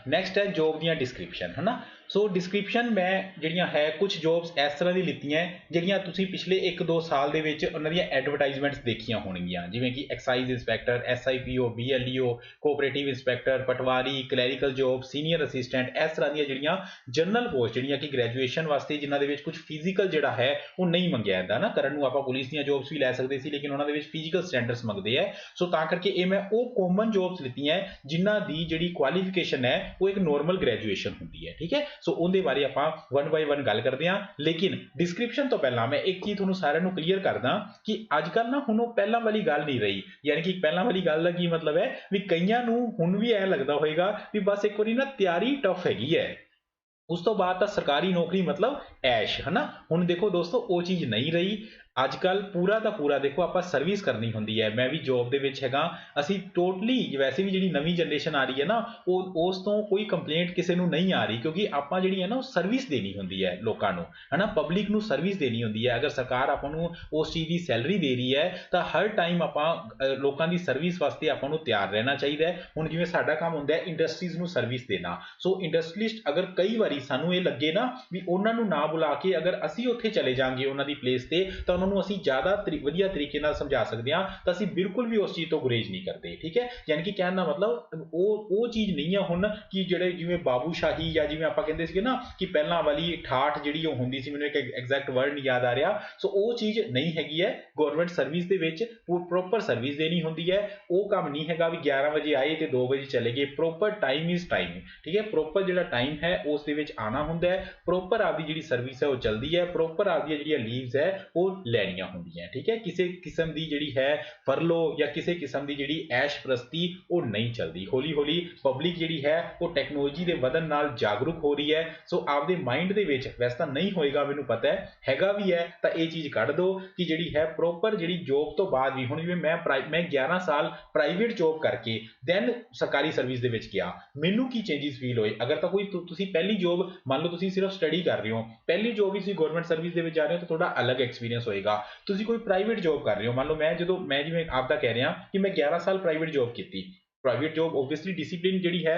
ਨੈਕਸਟ ਹੈ ਜੋਬ ਦੀਆਂ ਡਿਸਕ੍ਰਿਪਸ਼ਨ, ਹੈ ਨਾ। ਸੋ ਡਿਸਕ੍ਰਿਪਸ਼ਨ ਮੈਂ ਜਿਹੜੀਆਂ ਹੈ ਕੁਝ ਜੋਬਸ ਇਸ ਤਰ੍ਹਾਂ ਦੀ ਲਿੱਤੀਆਂ ਜਿਹੜੀਆਂ ਤੁਸੀਂ ਪਿਛਲੇ 1-2 ਸਾਲ ਦੇ ਵਿੱਚ ਉਹਨਾਂ ਦੀਆਂ ਐਡਵਰਟਾਈਜ਼ਮੈਂਟਸ ਦੇਖੀਆਂ ਹੋਣਗੀਆਂ, ਜਿਵੇਂ ਕਿ excise inspector, SIPO, BLEO, cooperative inspector, ਪਟਵਾਰੀ, ਕਲੈਰੀਕਲ ਜੋਬ, ਸੀਨੀਅਰ ਅਸਿਸਟੈਂਟ, ਇਸ ਤਰ੍ਹਾਂ ਦੀਆਂ ਜਿਹੜੀਆਂ ਜਨਰਲ ਪੋਸਟ ਜਿਹੜੀਆਂ ਕਿ ਗ੍ਰੈਜੂਏਸ਼ਨ ਵਾਸਤੇ, ਜਿਨ੍ਹਾਂ ਦੇ ਵਿੱਚ ਕੁਝ ਫਿਜ਼ੀਕਲ ਜਿਹੜਾ ਹੈ ਉਹ ਨਹੀਂ ਮੰਗਿਆ ਜਾਂਦਾ ਨਾ। ਕਰਨ ਨੂੰ ਆਪਾਂ ਪੁਲਿਸ ਦੀਆਂ ਜੋਬਸ ਵੀ ਲੈ ਸਕਦੇ ਸੀ, ਲੇਕਿਨ ਉਹਨਾਂ ਦੇ ਵਿੱਚ ਫਿਜ਼ੀਕਲ ਸਟੈਂਡਰਡਸ ਮੰਗਦੇ ਹੈ। ਸੋ ਤਾਂ ਕਰਕੇ ਇਹ ਮੈਂ ਉਹ ਕਾਮਨ ਜੋਬਸ ਲਿੱਤੀਆਂ ਜਿਨ੍ਹਾਂ ਦੀ ਜਿਹੜੀ ਕੁਆਲੀਫਿਕੇਸ਼ਨ ਹੈ ਉਹ ਇੱਕ ਨੋਰਮਲ ਗ੍ਰੈਜੂਏਸ਼ਨ ਹੁੰਦੀ ਹੈ, ਠੀਕ ਹੈ। ਸੋ ਉਹਦੇ ਬਾਰੇ ਆਪਾਂ 1 by 1 ਗੱਲ ਕਰਦੇ ਹਾਂ, ਲੇਕਿਨ ਡਿਸਕ੍ਰਿਪਸ਼ਨ ਤੋਂ ਪਹਿਲਾਂ ਮੈਂ ਇੱਕ ਚੀਜ਼ ਤੁਹਾਨੂੰ ਸਾਰਿਆਂ ਨੂੰ ਕਲੀਅਰ ਕਰਦਾ ਕਿ ਅੱਜ ਕੱਲ੍ਹ ਨਾ ਹੁਣ ਉਹ ਪਹਿਲਾਂ ਵਾਲੀ ਗੱਲ ਨਹੀਂ ਰਹੀ। ਯਾਨੀ ਕਿ ਪਹਿਲਾਂ ਵਾਲੀ ਗੱਲ ਦਾ ਕੀ ਮਤਲਬ ਹੈ ਵੀ ਕਈਆਂ ਨੂੰ ਹੁਣ ਵੀ ਐਂ ਲੱਗਦਾ ਹੋਏਗਾ ਵੀ ਬਸ ਇੱਕ ਵਾਰੀ ਨਾ ਤਿਆਰੀ ਟਫ ਹੈਗੀ ਹੈ, ਉਸ ਤੋਂ ਬਾਅਦ ਤਾਂ ਸਰਕਾਰੀ ਨੌਕਰੀ ਮਤਲਬ ਐਸ਼, ਹੈ ਨਾ। ਹੁਣ ਦੇਖੋ ਦੋਸਤੋ, ਉਹ ਚੀਜ਼ ਨਹੀਂ ਰਹੀ। ਅੱਜ ਕੱਲ੍ਹ ਪੂਰਾ ਦਾ ਪੂਰਾ ਦੇਖੋ, ਆਪਾਂ ਸਰਵਿਸ ਕਰਨੀ ਹੁੰਦੀ ਹੈ। ਮੈਂ ਵੀ ਜੋਬ ਦੇ ਵਿੱਚ ਹੈਗਾ। ਅਸੀਂ ਟੋਟਲੀ ਵੈਸੇ ਵੀ ਜਿਹੜੀ ਨਵੀਂ ਜਨਰੇਸ਼ਨ ਆ ਰਹੀ ਹੈ ਨਾ, ਉਹ ਉਸ ਤੋਂ ਕੋਈ ਕੰਪਲੇਂਟ ਕਿਸੇ ਨੂੰ ਨਹੀਂ ਆ ਰਹੀ, ਕਿਉਂਕਿ ਆਪਾਂ ਜਿਹੜੀ ਹੈ ਨਾ ਉਹ ਸਰਵਿਸ ਦੇਣੀ ਹੁੰਦੀ ਹੈ ਲੋਕਾਂ ਨੂੰ, ਹੈ ਨਾ। ਪਬਲਿਕ ਨੂੰ ਸਰਵਿਸ ਦੇਣੀ ਹੁੰਦੀ ਹੈ। ਅਗਰ ਸਰਕਾਰ ਆਪਾਂ ਨੂੰ ਉਸ ਚੀਜ਼ ਦੀ ਸੈਲਰੀ ਦੇ ਰਹੀ ਹੈ ਤਾਂ ਹਰ ਟਾਈਮ ਆਪਾਂ ਲੋਕਾਂ ਦੀ ਸਰਵਿਸ ਵਾਸਤੇ ਆਪਾਂ ਨੂੰ ਤਿਆਰ ਰਹਿਣਾ ਚਾਹੀਦਾ ਹੈ। ਹੁਣ ਜਿਵੇਂ ਸਾਡਾ ਕੰਮ ਹੁੰਦਾ ਹੈ ਇੰਡਸਟਰੀਜ਼ ਨੂੰ ਸਰਵਿਸ ਦੇਣਾ, ਸੋ ਇੰਡਸਟਰੀਲਿਸਟ ਅਗਰ ਕਈ ਵਾਰੀ ਸਾਨੂੰ ਇਹ ਲੱਗੇ ਨਾ ਵੀ ਉਹਨਾਂ ਨੂੰ ਨਾ ਬੁਲਾ ਕੇ ਅਗਰ ਅਸੀਂ ਉੱਥੇ ਚਲੇ ਜਾਵਾਂਗੇ ਉਹਨਾਂ ਦੀ ਪਲੇਸ ਤੇ, ਤਾਂ ਨੂੰ ਅਸੀਂ ਜ਼ਿਆਦਾ ਵਧੀਆ ਤਰੀਕੇ ਨਾਲ ਸਮਝਾ ਸਕਦੇ ਹਾਂ, ਤਾਂ ਅਸੀਂ ਬਿਲਕੁਲ ਵੀ ਉਸ ਚੀਜ਼ ਤੋਂ ਗੁਰੇਜ਼ ਨਹੀਂ ਕਰਦੇ, ਠੀਕ ਹੈ। ਯਾਨੀ ਕਿ ਕਹਿਣ ਦਾ ਮਤਲਬ ਉਹ ਚੀਜ਼ ਨਹੀਂ ਹੈ ਹੁਣ ਕਿ ਜਿਹੜੇ ਜਿਵੇਂ ਬਾਬੂਸ਼ਾਹੀ ਜਾਂ ਜਿਵੇਂ ਆਪਾਂ ਕਹਿੰਦੇ ਸੀਗੇ ਨਾ ਕਿ ਪਹਿਲਾਂ ਵਾਲੀ ਠਾਠ ਜਿਹੜੀ ਉਹ ਹੁੰਦੀ ਸੀ, ਮੈਨੂੰ ਇੱਕ ਐਗਜ਼ੈਕਟ ਵਰਡ ਨਹੀਂ ਯਾਦ ਆ ਰਿਹਾ। ਸੋ ਉਹ ਚੀਜ਼ ਨਹੀਂ ਹੈਗੀ ਹੈ। ਗਵਰਨਮੈਂਟ ਸਰਵਿਸ ਦੇ ਵਿੱਚ ਪ੍ਰੋਪਰ ਸਰਵਿਸ ਦੇਣੀ ਹੁੰਦੀ ਹੈ। ਉਹ ਕੰਮ ਨਹੀਂ ਹੈਗਾ ਵੀ 11 ਵਜੇ ਆਏ ਤੇ 2 ਵਜੇ ਚਲੇ ਗਏ। ਪ੍ਰੋਪਰ ਟਾਈਮ ਇਜ਼ ਟਾਈਮ, ਠੀਕ ਹੈ। ਪ੍ਰੋਪਰ ਜਿਹੜਾ ਟਾਈਮ ਹੈ ਉਸ ਦੇ ਵਿੱਚ ਆਉਣਾ ਹੁੰਦਾ ਹੈ। ਪ੍ਰੋਪਰ ਆਪਦੀ ਜਿਹੜੀ ਸਰਵਿਸ ਹੈ ਉਹ ਚੱਲਦੀ ਹੈ। ਪ੍ਰੋਪਰ ਆਪਦੀਆਂ ਜਿਹੜੀਆਂ ਲੀਵਸ ਹੈ ਉਹ ਲੈਣੀਆਂ ਹੁੰਦੀਆਂ, ਠੀਕ ਹੈ। ਕਿਸੇ ਕਿਸਮ ਦੀ ਜਿਹੜੀ ਹੈ ਫਰਲੋ ਜਾਂ ਕਿਸੇ ਕਿਸਮ ਦੀ ਜਿਹੜੀ ਐਸ਼ ਪ੍ਰਸਤੀ ਉਹ ਨਹੀਂ ਚੱਲਦੀ। ਹੌਲੀ ਹੌਲੀ ਪਬਲਿਕ ਜਿਹੜੀ ਹੈ ਉਹ ਟੈਕਨੋਲੋਜੀ ਦੇ ਵਧਣ ਨਾਲ ਜਾਗਰੂਕ ਹੋ ਰਹੀ ਹੈ। ਸੋ ਆਪਦੇ ਮਾਈਂਡ ਦੇ ਵਿੱਚ, ਵੈਸੇ ਤਾਂ ਨਹੀਂ ਹੋਏਗਾ ਮੈਨੂੰ ਪਤਾ ਹੈ, ਹੈਗਾ ਵੀ ਹੈ ਤਾਂ ਇਹ ਚੀਜ਼ ਕੱਢ ਦਿਓ ਕਿ ਜਿਹੜੀ ਹੈ ਪ੍ਰੋਪਰ ਜਿਹੜੀ ਜੋਬ ਤੋਂ ਬਾਅਦ ਵੀ, ਹੁਣ ਜਿਵੇਂ ਮੈਂ 11 ਸਾਲ ਪ੍ਰਾਈਵੇਟ ਜੋਬ ਕਰਕੇ ਦੈਨ ਸਰਕਾਰੀ ਸਰਵਿਸ ਦੇ ਵਿੱਚ ਗਿਆ, ਮੈਨੂੰ ਕੀ ਚੇਂਜਸ ਫੀਲ ਹੋਏ। ਅਗਰ ਤਾਂ ਕੋਈ ਤੁਸੀਂ ਪਹਿਲੀ ਜੋਬ ਮੰਨ ਲਓ, ਤੁਸੀਂ ਸਿਰਫ ਸਟੱਡੀ ਕਰ ਰਹੇ ਹੋ, ਪਹਿਲੀ ਜੋਬ ਵੀ ਤੁਸੀਂ ਗਵਰਨਮੈਂਟ ਸਰਵਿਸ ਦੇ ਵਿੱਚ ਜਾ ਰਹੇ ਹੋ ਤਾਂ ਤੁਹਾਡਾ ਅਲੱਗ ਐਕਸਪੀਰੀਅੰਸ ਹੋਏਗਾ। ਤੁਸੀਂ ਕੋਈ ਪ੍ਰਾਈਵੇਟ ਜੋਬ ਕਰ ਰਹੇ ਹੋ, ਮੰਨ ਲਓ ਮੈਂ ਜਿਵੇਂ ਆਪਦਾ ਕਹਿ ਰਿਹਾ ਕਿ ਮੈਂ 11 ਸਾਲ ਪ੍ਰਾਈਵੇਟ ਜੋਬ ਕੀਤੀ। ਪ੍ਰਾਈਵੇਟ ਜੋਬ ਓਬਵੀਅਸਲੀ ਡਿਸਿਪਲਿਨ ਜਿਹੜੀ ਹੈ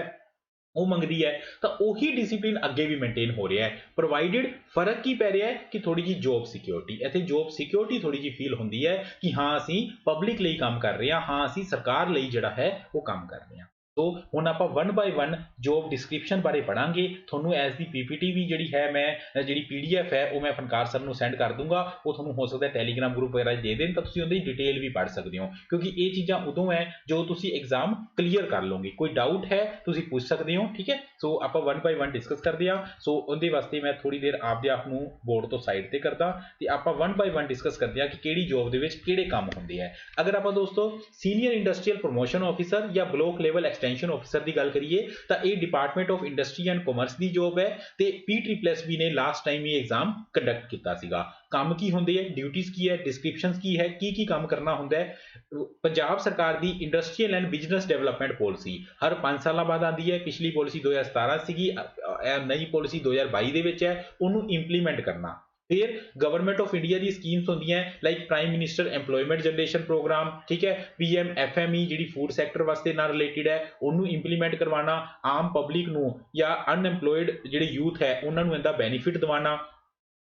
ਉਹ ਮੰਗਦੀ ਹੈ, ਤਾਂ ਉਹੀ ਡਿਸਿਪਲਿਨ ਅੱਗੇ ਵੀ ਮੇਨਟੇਨ ਹੋ ਰਿਹਾ ਹੈ, ਪ੍ਰੋਵਾਈਡਡ ਫਰਕ ਕੀ ਪੈ ਰਿਹਾ ਹੈ ਕਿ ਥੋੜੀ ਜਿਹੀ ਜੋਬ ਸਿਕਿਉਰਿਟੀ, ਇੱਥੇ ਜੋਬ ਸਿਕਿਉਰਿਟੀ ਥੋੜੀ ਜਿਹੀ ਫੀਲ ਹੁੰਦੀ ਹੈ ਕਿ ਹਾਂ ਅਸੀਂ ਪਬਲਿਕ ਲਈ ਕੰਮ ਕਰ ਰਹੇ ਹਾਂ, ਹਾਂ ਅਸੀਂ ਸਰਕਾਰ ਲਈ ਜਿਹੜਾ ਹੈ ਉਹ ਕੰਮ ਕਰ ਰਹੇ ਹਾਂ। ਸੋ ਹੁਣ ਆਪਾਂ 1 by 1 ਜੋਬ ਡਿਸਕ੍ਰਿਪਸ਼ਨ ਬਾਰੇ ਪੜਾਂਗੇ। ਤੁਹਾਨੂੰ ਐਸ ਦੀ PPT ਵੀ ਜਿਹੜੀ ਹੈ, ਮੈਂ ਜਿਹੜੀ PDF ਹੈ ਉਹ ਮੈਂ ਫਨਕਾਰ ਸਰ ਨੂੰ ਸੈਂਡ ਕਰ ਦੂੰਗਾ। ਉਹ ਤੁਹਾਨੂੰ ਹੋ ਸਕਦਾ ਟੈਲੀਗ੍ਰਾਮ ਗਰੁੱਪ ਵਗੈਰਾ ਦੇ ਦੇਣ, ਤਾਂ ਤੁਸੀਂ ਉਹਦੀ ਡਿਟੇਲ ਵੀ ਪੜ੍ਹ ਸਕਦੇ ਹੋ, ਕਿਉਂਕਿ ਇਹ ਚੀਜ਼ਾਂ ਉਦੋਂ ਹੈ ਜੋ ਤੁਸੀਂ ਐਗਜ਼ਾਮ ਕਲੀਅਰ ਕਰ ਲਓਗੇ। ਕੋਈ ਡਾਊਟ ਹੈ ਤੁਸੀਂ ਪੁੱਛ ਸਕਦੇ ਹੋ, ਠੀਕ ਹੈ। ਸੋ ਆਪਾਂ 1 by 1 ਡਿਸਕਸ ਕਰਦੇ ਹਾਂ। ਸੋ ਉਹਦੇ ਵਾਸਤੇ ਮੈਂ ਥੋੜੀ ਦੇਰ ਆਪਦੇ ਆਪ ਨੂੰ ਬੋਰਡ ਤੋਂ ਸਾਈਡ ਤੇ ਕਰਦਾ ਤੇ ਆਪਾਂ 1 by 1 ਡਿਸਕਸ ਕਰਦੇ ਹਾਂ ਕਿ ਕਿਹੜੀ ਜੋਬ ਦੇ ਵਿੱਚ ਕਿਹੜੇ ਕੰਮ ਹੁੰਦੇ ਆ। ਅਗਰ ਆਪਾਂ ਦੋਸਤੋ ਸੀਨੀਅਰ ਇੰਡਸਟਰੀਅਲ ਪ੍ਰਮੋਸ਼ਨ ਆਫਿਸਰ ਜਾਂ ਬਲੋਕ ਲੈਵਲ ਐਕਸਟੈਂਸ਼ਨ ਆਫਿਸਰ ਦੀ ਗੱਲ ਕਰੀਏ ਤਾਂ ਇਹ department of industry and commerce the job ਹੈ ਤੇ PSSB ਨੇ ਲਾਸਟ ਟਾਈਮ ਇਹ ਐਗਜ਼ਾਮ ਕੰਡਕਟ ਕੀਤਾ ਸੀਗਾ। ਕੰਮ ਕੀ ਹੁੰਦੇ ਹੈ, ਡਿਊਟੀਜ਼ ਕੀ ਹੈ, ਡਿਸਕ੍ਰਿਪਸ਼ਨਸ ਕੀ ਹੈ, ਕੀ ਕੰਮ ਕਰਨਾ ਹੁੰਦਾ ਹੈ। ਪੰਜਾਬ ਸਰਕਾਰ ਦੀ industrial and business development policy ਹਰ 5 ਸਾਲਾਂ ਬਾਅਦ ਆਉਂਦੀ ਹੈ। ਪਿਛਲੀ ਪਾਲਿਸੀ 2017 ਸੀਗੀ, ਨਈ ਪਾਲਿਸੀ 2022 ਦੇ ਵਿੱਚ ਹੈ, ਉਹਨੂੰ ਇੰਪਲੀਮੈਂਟ ਕਰਨਾ। ਫਿਰ ਗਵਰਨਮੈਂਟ ਆਫ ਇੰਡੀਆ ਦੀ ਸਕੀਮਸ ਹੁੰਦੀਆਂ like prime minister employment generation programme, ਠੀਕ ਹੈ। PMFME ਜਿਹੜੀ ਫੂਡ ਸੈਕਟਰ ਵਾਸਤੇ ਨਾਲ ਰਿਲੇਟਡ ਹੈ, ਉਹਨੂੰ ਇੰਪਲੀਮੈਂਟ ਕਰਵਾਉਣਾ। ਆਮ ਪਬਲਿਕ ਨੂੰ ਜਾਂ ਅਨਐਮਪਲੋਇਡ ਜਿਹੜੇ ਯੂਥ ਹੈ ਉਹਨਾਂ ਨੂੰ ਇਹਦਾ ਬੈਨੀਫਿਟ ਦਿਵਾਉਣਾ।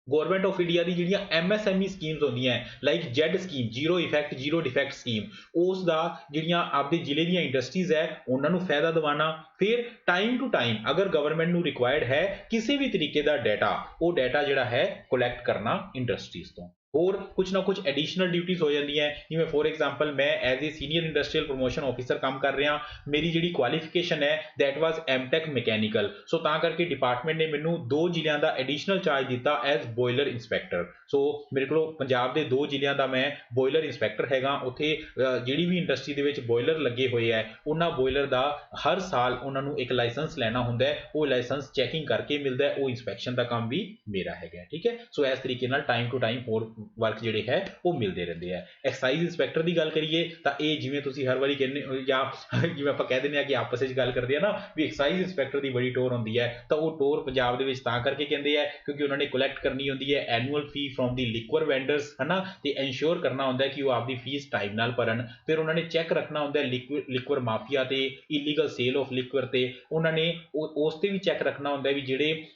ਗਵਰਨਮੈਂਟ ਆਫ ਇੰਡੀਆ ਦੀ ਜਿਹੜੀਆਂ MSME ਸਕੀਮਸ ਹੁੰਦੀਆਂ like ZED scheme, zero effect zero defect scheme, ਉਸ ਦਾ ਜਿਹੜੀਆਂ ਆਪਦੇ ਜ਼ਿਲ੍ਹੇ ਦੀਆਂ ਇੰਡਸਟਰੀਜ਼ ਹੈ ਉਹਨਾਂ ਨੂੰ ਫਾਇਦਾ ਦਿਵਾਉਣਾ। ਫਿਰ ਟਾਈਮ ਟੂ ਟਾਈਮ ਅਗਰ ਗਵਰਨਮੈਂਟ ਨੂੰ ਰਿਕੁਆਇਰਡ ਹੈ ਕਿਸੇ ਵੀ ਤਰੀਕੇ ਦਾ ਡਾਟਾ, ਉਹ ਡਾਟਾ ਜਿਹੜਾ ਹੈ ਕਲੈਕਟ ਕਰਨਾ ਇੰਡਸਟਰੀਜ਼ ਤੋਂ। और कुछ ना कुछ एडिशनल ड्यूटीज हो जांदियां जिवें फॉर एग्जांपल मैं as a senior industrial promotion officer काम कर रहा, मेरी जिहड़ी क्वालिफिकेशन है that was MTech mechanical, so तां करके डिपार्टमेंट ने मैनू 2 ਜ਼ਿਲ੍ਹਿਆਂ ਦਾ एडिशनल चार्ज दिता एज बॉयलर इंस्पैक्टर। सो मेरे को पंजाब के 2 ਜ਼ਿਲ੍ਹਿਆਂ ਦਾ मैं बॉयलर इंस्पैक्टर हैगा। उत्थे जिहड़ी भी इंडस्ट्री दे विच बॉयलर लगे हुए है उन्हां बॉयलर का हर साल उन्होंने एक लाइसेंस लैना हुंदा है, वो लाइसेंस चैकिंग करके मिलता है, वो इंस्पैक्शन का काम भी मेरा है। ठीक है, सो इस तरीके नाल टाइम टू टाइम होर वर्क ਜਿਹੜੇ ਹੈ ਉਹ ਮਿਲਦੇ ਰਹਿੰਦੇ ਆ। ਐਕਸਾਈਜ਼ ਇੰਸਪੈਕਟਰ ਦੀ ਗੱਲ ਕਰੀਏ ਤਾਂ ਇਹ ਜਿਵੇਂ ਤੁਸੀਂ ਹਰ ਵਾਰੀ ਕਹਿੰਦੇ ਹੋ ਜਾਂ ਜਿਵੇਂ ਆਪਾਂ ਕਹਿ ਦਿੰਦੇ ਆ ਕਿ ਆਪਸ ਵਿੱਚ ਗੱਲ ਕਰਦੇ ਆ ਨਾ ਵੀ ਐਕਸਾਈਜ਼ ਇੰਸਪੈਕਟਰ ਦੀ ਬੜੀ ਟੋਰ ਹੁੰਦੀ ਹੈ, ਤਾਂ ਉਹ ਟੋਰ ਪੰਜਾਬ ਦੇ ਵਿੱਚ ਤਾਂ ਕਰਕੇ ਕਹਿੰਦੇ ਆ ਕਿਉਂਕਿ ਉਹਨਾਂ ਨੇ ਕਲੈਕਟ ਕਰਨੀ ਹੁੰਦੀ ਹੈ annual fee from the liquor vendors, ਹੈ ਨਾ, ਤੇ ਇਨਸ਼ੋਰ ਕਰਨਾ ਹੁੰਦਾ ਕਿ ਉਹ ਆਪਦੀ ਫੀਸ ਟਾਈਮ ਨਾਲ ਭਰਨ। ਫਿਰ ਉਹਨਾਂ ਨੇ ਚੈੱਕ ਰੱਖਣਾ ਹੁੰਦਾ ਲਿਕਵਰ ਮਾਫੀਆ ਤੇ ਇਲੀਗਲ ਸੇਲ ਆਫ ਲਿਕਵਰ ਤੇ ਉਹਨਾਂ ਨੇ ਉਸ ਤੇ ਵੀ ਚੈੱਕ ਰੱਖਣਾ ਹੁੰਦਾ ਵੀ ਜਿਹੜੇ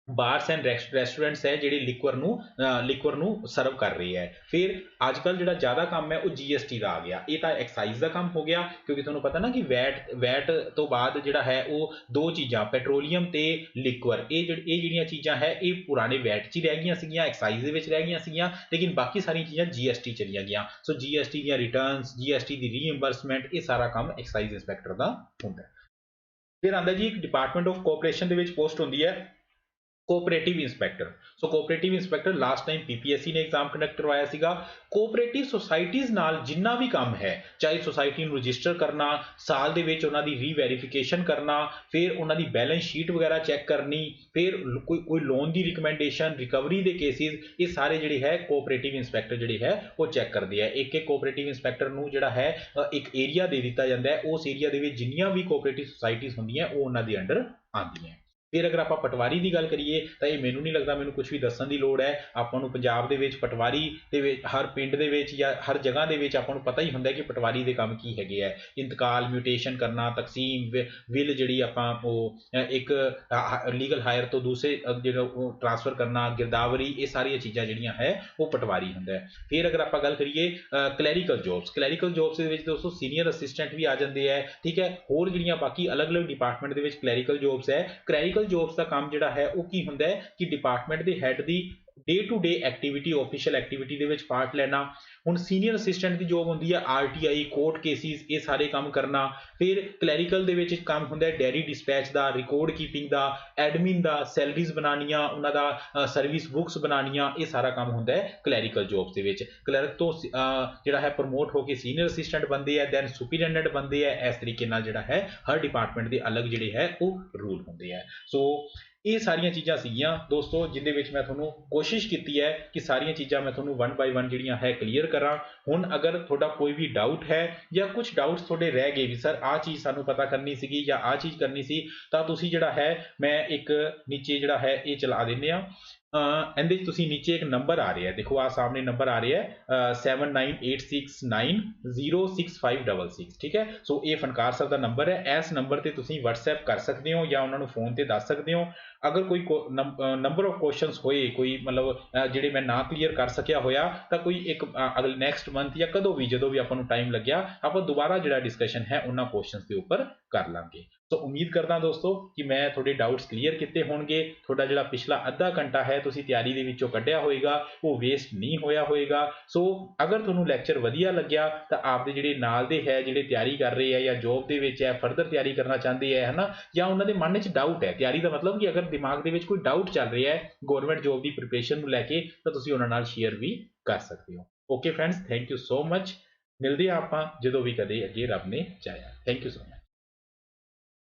ਬਾਰਸ ਐਂਡ ਰੈਸਟੋਰੈਂਟਸ ਹੈ ਜਿਹੜੇ ਲਿਕਵਰ ਨੂੰ ਸਰਵ ਕਰ ਰਹੇ ਹੈ। ਫਿਰ ਅੱਜ ਕੱਲ੍ਹ ਜਿਹੜਾ ਜ਼ਿਆਦਾ ਕੰਮ ਹੈ ਉਹ GST ਦਾ ਆ ਗਿਆ। ਇਹ ਤਾਂ ਐਕਸਾਈਜ਼ ਦਾ ਕੰਮ ਹੋ ਗਿਆ ਕਿਉਂਕਿ ਤੁਹਾਨੂੰ ਪਤਾ ਨਾ ਕਿ ਵੈਟ ਤੋਂ ਬਾਅਦ ਜਿਹੜਾ ਹੈ ਉਹ 2 ਚੀਜ਼ਾਂ ਪੈਟਰੋਲੀਅਮ ਤੇ ਲਿਕਵਰ, ਇਹ ਜਿਹੜੀਆਂ ਚੀਜ਼ਾਂ ਹੈ ਇਹ ਪੁਰਾਣੇ ਵੈਟ 'ਚ ਹੀ ਰਹਿ ਗਈਆਂ ਸੀਗੀਆਂ, ਐਕਸਾਈਜ਼ ਦੇ ਵਿੱਚ ਰਹਿ ਗਈਆਂ ਸੀਗੀਆਂ, ਲੇਕਿਨ ਬਾਕੀ ਸਾਰੀਆਂ ਚੀਜ਼ਾਂ GST ਚਲੀਆਂ ਗਈਆਂ। ਸੋ GST ਦੀਆਂ ਰਿਟਰਨਸ, GST ਦੀ ਰੀਇੰਬਰਸਮੈਂਟ, ਇਹ ਸਾਰਾ ਕੰਮ ਐਕਸਾਈਜ਼ ਇੰਸਪੈਕਟਰ ਦਾ ਹੁੰਦਾ। ਫਿਰ ਆਉਂਦਾ ਜੀ ਇੱਕ ਡਿਪਾਰਟਮੈਂਟ ਆਫ ਕੋਆਪਰੇਸ਼ਨ ਦੇ ਵਿੱਚ ਪੋਸਟ ਹੁੰਦੀ ਹੈ cooperative inspector. So cooperative inspector last time PPSC ਨੇ ਐਗਜ਼ਾਮ ਕੰਡਕਟ ਕਰਵਾਇਆ ਸੀਗਾ। ਕੋਆਪਰੇਟਿਵ ਸੁਸਾਇਟੀਜ਼ ਨਾਲ ਜਿੰਨਾ ਵੀ ਕੰਮ ਹੈ, ਚਾਹੇ ਸੁਸਾਇਟੀ ਨੂੰ ਰਜਿਸਟਰ ਕਰਨਾ, ਸਾਲ ਦੇ ਵਿੱਚ ਉਹਨਾਂ ਦੀ ਰੀਵੈਰੀਫਿਕੇਸ਼ਨ ਕਰਨਾ, ਫਿਰ ਉਹਨਾਂ ਦੀ ਬੈਲੈਂਸ ਸ਼ੀਟ ਵਗੈਰਾ ਚੈੱਕ ਕਰਨੀ, ਫਿਰ ਕੋਈ ਲੋਨ ਦੀ ਰਿਕਮੈਂਡੇਸ਼ਨ, ਰਿਕਵਰੀ ਦੇ ਕੇਸਿਸ, ਇਹ ਸਾਰੇ ਜਿਹੜੇ ਹੈ ਕੋਆਪਰੇਟਿਵ ਇੰਸਪੈਕਟਰ ਜਿਹੜੇ ਹੈ ਉਹ ਚੈੱਕ ਕਰਦੇ ਆ। ਇੱਕ ਕੋਆਪਰੇਟਿਵ ਇੰਸਪੈਕਟਰ ਨੂੰ ਜਿਹੜਾ ਹੈ ਇੱਕ ਏਰੀਆ ਦੇ ਦਿੱਤਾ ਜਾਂਦਾ ਹੈ, ਉਸ ਏਰੀਆ ਦੇ ਵਿੱਚ ਜਿੰਨੀਆਂ ਵੀ ਕੋਆਪਰੇਟਿਵ ਸੁਸਾਇਟੀਜ਼ ਹੁੰਦੀਆਂ ਉਹ ਉਹਨਾਂ ਦੇ ਅੰਡਰ ਆਉਂਦੀਆਂ। ਫਿਰ ਅਗਰ ਆਪਾਂ ਪਟਵਾਰੀ ਦੀ ਗੱਲ ਕਰੀਏ ਤਾਂ ਇਹ ਮੈਨੂੰ ਨਹੀਂ ਲੱਗਦਾ ਮੈਨੂੰ ਕੁਝ ਵੀ ਦੱਸਣ ਦੀ ਲੋੜ ਹੈ। ਆਪਾਂ ਨੂੰ ਪੰਜਾਬ ਦੇ ਵਿੱਚ ਪਟਵਾਰੀ ਦੇ ਵਿੱਚ ਹਰ ਪਿੰਡ ਦੇ ਵਿੱਚ ਜਾਂ ਹਰ ਜਗ੍ਹਾ ਦੇ ਵਿੱਚ ਆਪਾਂ ਨੂੰ ਪਤਾ ਹੀ ਹੁੰਦਾ ਕਿ ਪਟਵਾਰੀ ਦੇ ਕੰਮ ਕੀ ਹੈਗੇ ਹੈ। ਇੰਤਕਾਲ, ਮਿਊਟੇਸ਼ਨ ਕਰਨਾ, ਤਕਸੀਮ, ਵਿਲ ਜਿਹੜੀ ਆਪਾਂ ਉਹ ਇੱਕ ਲੀਗਲ ਹਾਇਰ ਤੋਂ ਦੂਸਰੇ ਜਿਹੜਾ ਉਹ ਟ੍ਰਾਂਸਫਰ ਕਰਨਾ, ਗਿਰਦਾਵਰੀ, ਇਹ ਸਾਰੀਆਂ ਚੀਜ਼ਾਂ ਜਿਹੜੀਆਂ ਹੈ ਉਹ ਪਟਵਾਰੀ ਹੁੰਦਾ ਹੈ। ਫਿਰ ਅਗਰ ਆਪਾਂ ਗੱਲ ਕਰੀਏ ਕਲੈਰੀਕਲ ਜੋਬਸ ਦੇ ਵਿੱਚ ਦੋਸਤੋ ਸੀਨੀਅਰ ਅਸਿਸਟੈਂਟ ਵੀ ਆ ਜਾਂਦੇ ਹੈ। ਠੀਕ ਹੈ, ਹੋਰ ਜਿਹੜੀਆਂ ਬਾਕੀ ਅਲੱਗ-ਅਲੱਗ ਡਿਪਾਰਟਮੈਂਟ ਦੇ ਵਿੱਚ ਕਲੈਰੀਕਲ ਜੋਬਸ ਹੈ। ਕਲੈਰੀਕਲ ਜੋਬਸ ਦਾ ਕੰਮ ਜਿਹੜਾ ਹੈ ਉਹ ਕੀ ਹੁੰਦਾ ਹੈ ਕਿ ਡਿਪਾਰਟਮੈਂਟ ਦੇ ਹੈਡ ਦੀ day to day activity, official activity ਦੇ ਵਿੱਚ ਪਾਰਟ ਲੈਣਾ। ਹੁਣ ਸੀਨੀਅਰ ਅਸਿਸਟੈਂਟ ਦੀ ਜੋਬ ਹੁੰਦੀ ਹੈ RTI, ਕੋਰਟ ਕੇਸਿਸ, ਇਹ ਸਾਰੇ ਕੰਮ ਕਰਨਾ। ਫਿਰ ਕਲੈਰੀਕਲ ਦੇ ਵਿੱਚ ਕੰਮ ਹੁੰਦਾ ਹੈ ਡੈਰੀ ਡਿਸਪੈਚ ਦਾ, ਰਿਕਾਰਡ ਕੀਪਿੰਗ ਦਾ, ਐਡਮਿਨ ਦਾ, ਸੈਲਰੀਜ਼ ਬਣਾਉਣੀਆਂ, ਉਹਨਾਂ ਦਾ ਸਰਵਿਸ ਬੁੱਕਸ ਬਣਾਉਣੀਆਂ, ਇਹ ਸਾਰਾ ਕੰਮ ਹੁੰਦਾ ਹੈ ਕਲੈਰੀਕਲ ਜੋਬਸ ਦੇ ਵਿੱਚ। ਕਲਰਕ ਤੋਂ ਜਿਹੜਾ ਹੈ ਪ੍ਰਮੋਟ ਹੋ ਕੇ ਸੀਨੀਅਰ ਅਸਿਸਟੈਂਟ ਬਣਦੇ ਆ, ਦੈਨ ਸੁਪਰੀਡੈਂਡੈਂਟ ਬਣਦੇ ਆ। ਇਸ ਤਰੀਕੇ ਨਾਲ ਜਿਹੜਾ ਹੈ ਹਰ ਡਿਪਾਰਟਮੈਂਟ ਦੇ ਅਲੱਗ ਜਿਹੜੇ ਹੈ ਉਹ ਰੂਲ ਹੁੰਦੇ ਆ। ਸੋ ਇਹ ਸਾਰੀਆਂ ਚੀਜ਼ਾਂ ਸੀਗੀਆਂ ਦੋਸਤੋ ਜਿਹਦੇ ਵਿੱਚ ਮੈਂ ਤੁਹਾਨੂੰ ਕੋਸ਼ਿਸ਼ ਕੀਤੀ ਹੈ ਕਿ ਸਾਰੀਆਂ ਚੀਜ਼ਾਂ ਮੈਂ ਤੁਹਾਨੂੰ 1 ਬਾਈ 1 ਜਿਹੜੀਆਂ ਹੈ ਕਲੀਅਰ ਕਰਾਂ। ਹੁਣ ਅਗਰ ਤੁਹਾਡਾ ਕੋਈ ਵੀ ਡਾਊਟ ਹੈ ਜਾਂ ਕੁਝ ਡਾਊਟਸ ਤੁਹਾਡੇ ਰਹਿ ਗਏ ਵੀ ਸਰ ਆਹ ਚੀਜ਼ ਸਾਨੂੰ ਪਤਾ ਕਰਨੀ ਸੀਗੀ ਜਾਂ ਆਹ ਚੀਜ਼ ਕਰਨੀ ਸੀ, ਤਾਂ ਤੁਸੀਂ ਜਿਹੜਾ ਹੈ ਮੈਂ ਇੱਕ ਨੀਚੇ ਜਿਹੜਾ ਹੈ ਇਹ ਚਲਾ ਦਿੰਦੇ ਆ। ਇਹਦੇ ਵਿੱਚ ਤੁਸੀਂ ਨੀਚੇ ਇੱਕ ਨੰਬਰ ਆ ਰਿਹਾ, ਦੇਖੋ ਆਹ ਸਾਹਮਣੇ ਨੰਬਰ ਆ ਰਿਹਾ 7986906566। ਠੀਕ ਹੈ, ਸੋ ਇਹ ਫਨਕਾਰ ਸਰ ਦਾ ਨੰਬਰ ਹੈ। ਇਸ ਨੰਬਰ ਤੇ ਤੁਸੀਂ WhatsApp ਕਰ ਸਕਦੇ ਹੋ ਜਾਂ ਉਹਨਾਂ ਨੂੰ ਫੋਨ ਤੇ ਦੱਸ ਸਕਦੇ ਹੋ। ਅਗਰ ਕੋਈ ਨੰਬਰ ਆਫ ਕੁਐਸਚਨਸ ਹੋਏ, ਕੋਈ ਮਤਲਬ ਜਿਹੜੇ ਮੈਂ ਨਾ ਕਲੀਅਰ ਕਰ ਸਕਿਆ ਹੋਇਆ, ਤਾਂ ਕੋਈ ਇੱਕ ਅਗਲੇ ਨੈਕਸਟ ਮੰਥ ਜਾਂ ਕਦੋਂ ਵੀ ਜਦੋਂ ਵੀ ਆਪਾਂ ਨੂੰ ਟਾਈਮ ਲੱਗਿਆ ਆਪਾਂ ਦੁਬਾਰਾ ਜਿਹੜਾ ਡਿਸਕਸ਼ਨ ਹੈ ਉਹਨਾਂ ਕੁਐਸਚਨਸ ਦੇ ਉੱਪਰ ਕਰ ਲਾਂਗੇ। ਸੋ ਉਮੀਦ ਕਰਦਾ ਦੋਸਤੋ ਕਿ ਮੈਂ ਤੁਹਾਡੇ ਡਾਊਟਸ ਕਲੀਅਰ ਕੀਤੇ ਹੋਣਗੇ। ਤੁਹਾਡਾ ਜਿਹੜਾ ਪਿਛਲਾ ਅੱਧਾ ਘੰਟਾ ਹੈ ਤੁਸੀਂ ਤਿਆਰੀ ਦੇ ਵਿੱਚੋਂ ਕੱਢਿਆ ਹੋਏਗਾ ਉਹ ਵੇਸਟ ਨਹੀਂ ਹੋਇਆ ਹੋਏਗਾ। ਸੋ ਅਗਰ ਤੁਹਾਨੂੰ ਲੈਕਚਰ ਵਧੀਆ ਲੱਗਿਆ ਤਾਂ ਆਪਦੇ ਜਿਹੜੇ ਨਾਲ ਦੇ ਹੈ ਜਿਹੜੇ ਤਿਆਰੀ ਕਰ ਰਹੇ ਹੈ ਜਾਂ ਜੋਬ ਦੇ ਵਿੱਚ ਹੈ, ਫਰਦਰ ਤਿਆਰੀ ਕਰਨਾ ਚਾਹੁੰਦੇ ਹੈ, ਹਨਾ, ਜਾਂ ਉਹਨਾਂ ਦੇ ਮਨ ਵਿੱਚ ਡਾਊਟ ਹੈ, ਤਿਆਰੀ ਦਾ ਮਤਲਬ ਕਿ ਅਗਰ ਦਿਮਾਗ ਦੇ ਵਿੱਚ ਕੋਈ ਡਾਊਟ ਚੱਲ ਰਿਹਾ ਹੈ ਗਵਰਨਮੈਂਟ ਜੋਬ ਦੀ ਪ੍ਰੀਪਰੇਸ਼ਨ ਨੂੰ ਲੈ ਕੇ, ਤਾਂ ਤੁਸੀਂ ਉਹਨਾਂ ਨਾਲ ਸ਼ੇਅਰ ਵੀ ਕਰ ਸਕਦੇ ਹੋ। Okay friends, thank you so much. ਮਿਲਦੇ ਹਾਂ ਆਪਾਂ ਜਦੋਂ ਵੀ ਕਦੇ ਅੱਗੇ ਰੱਬ ਨੇ ਚਾਹਿਆ। Thank you so much.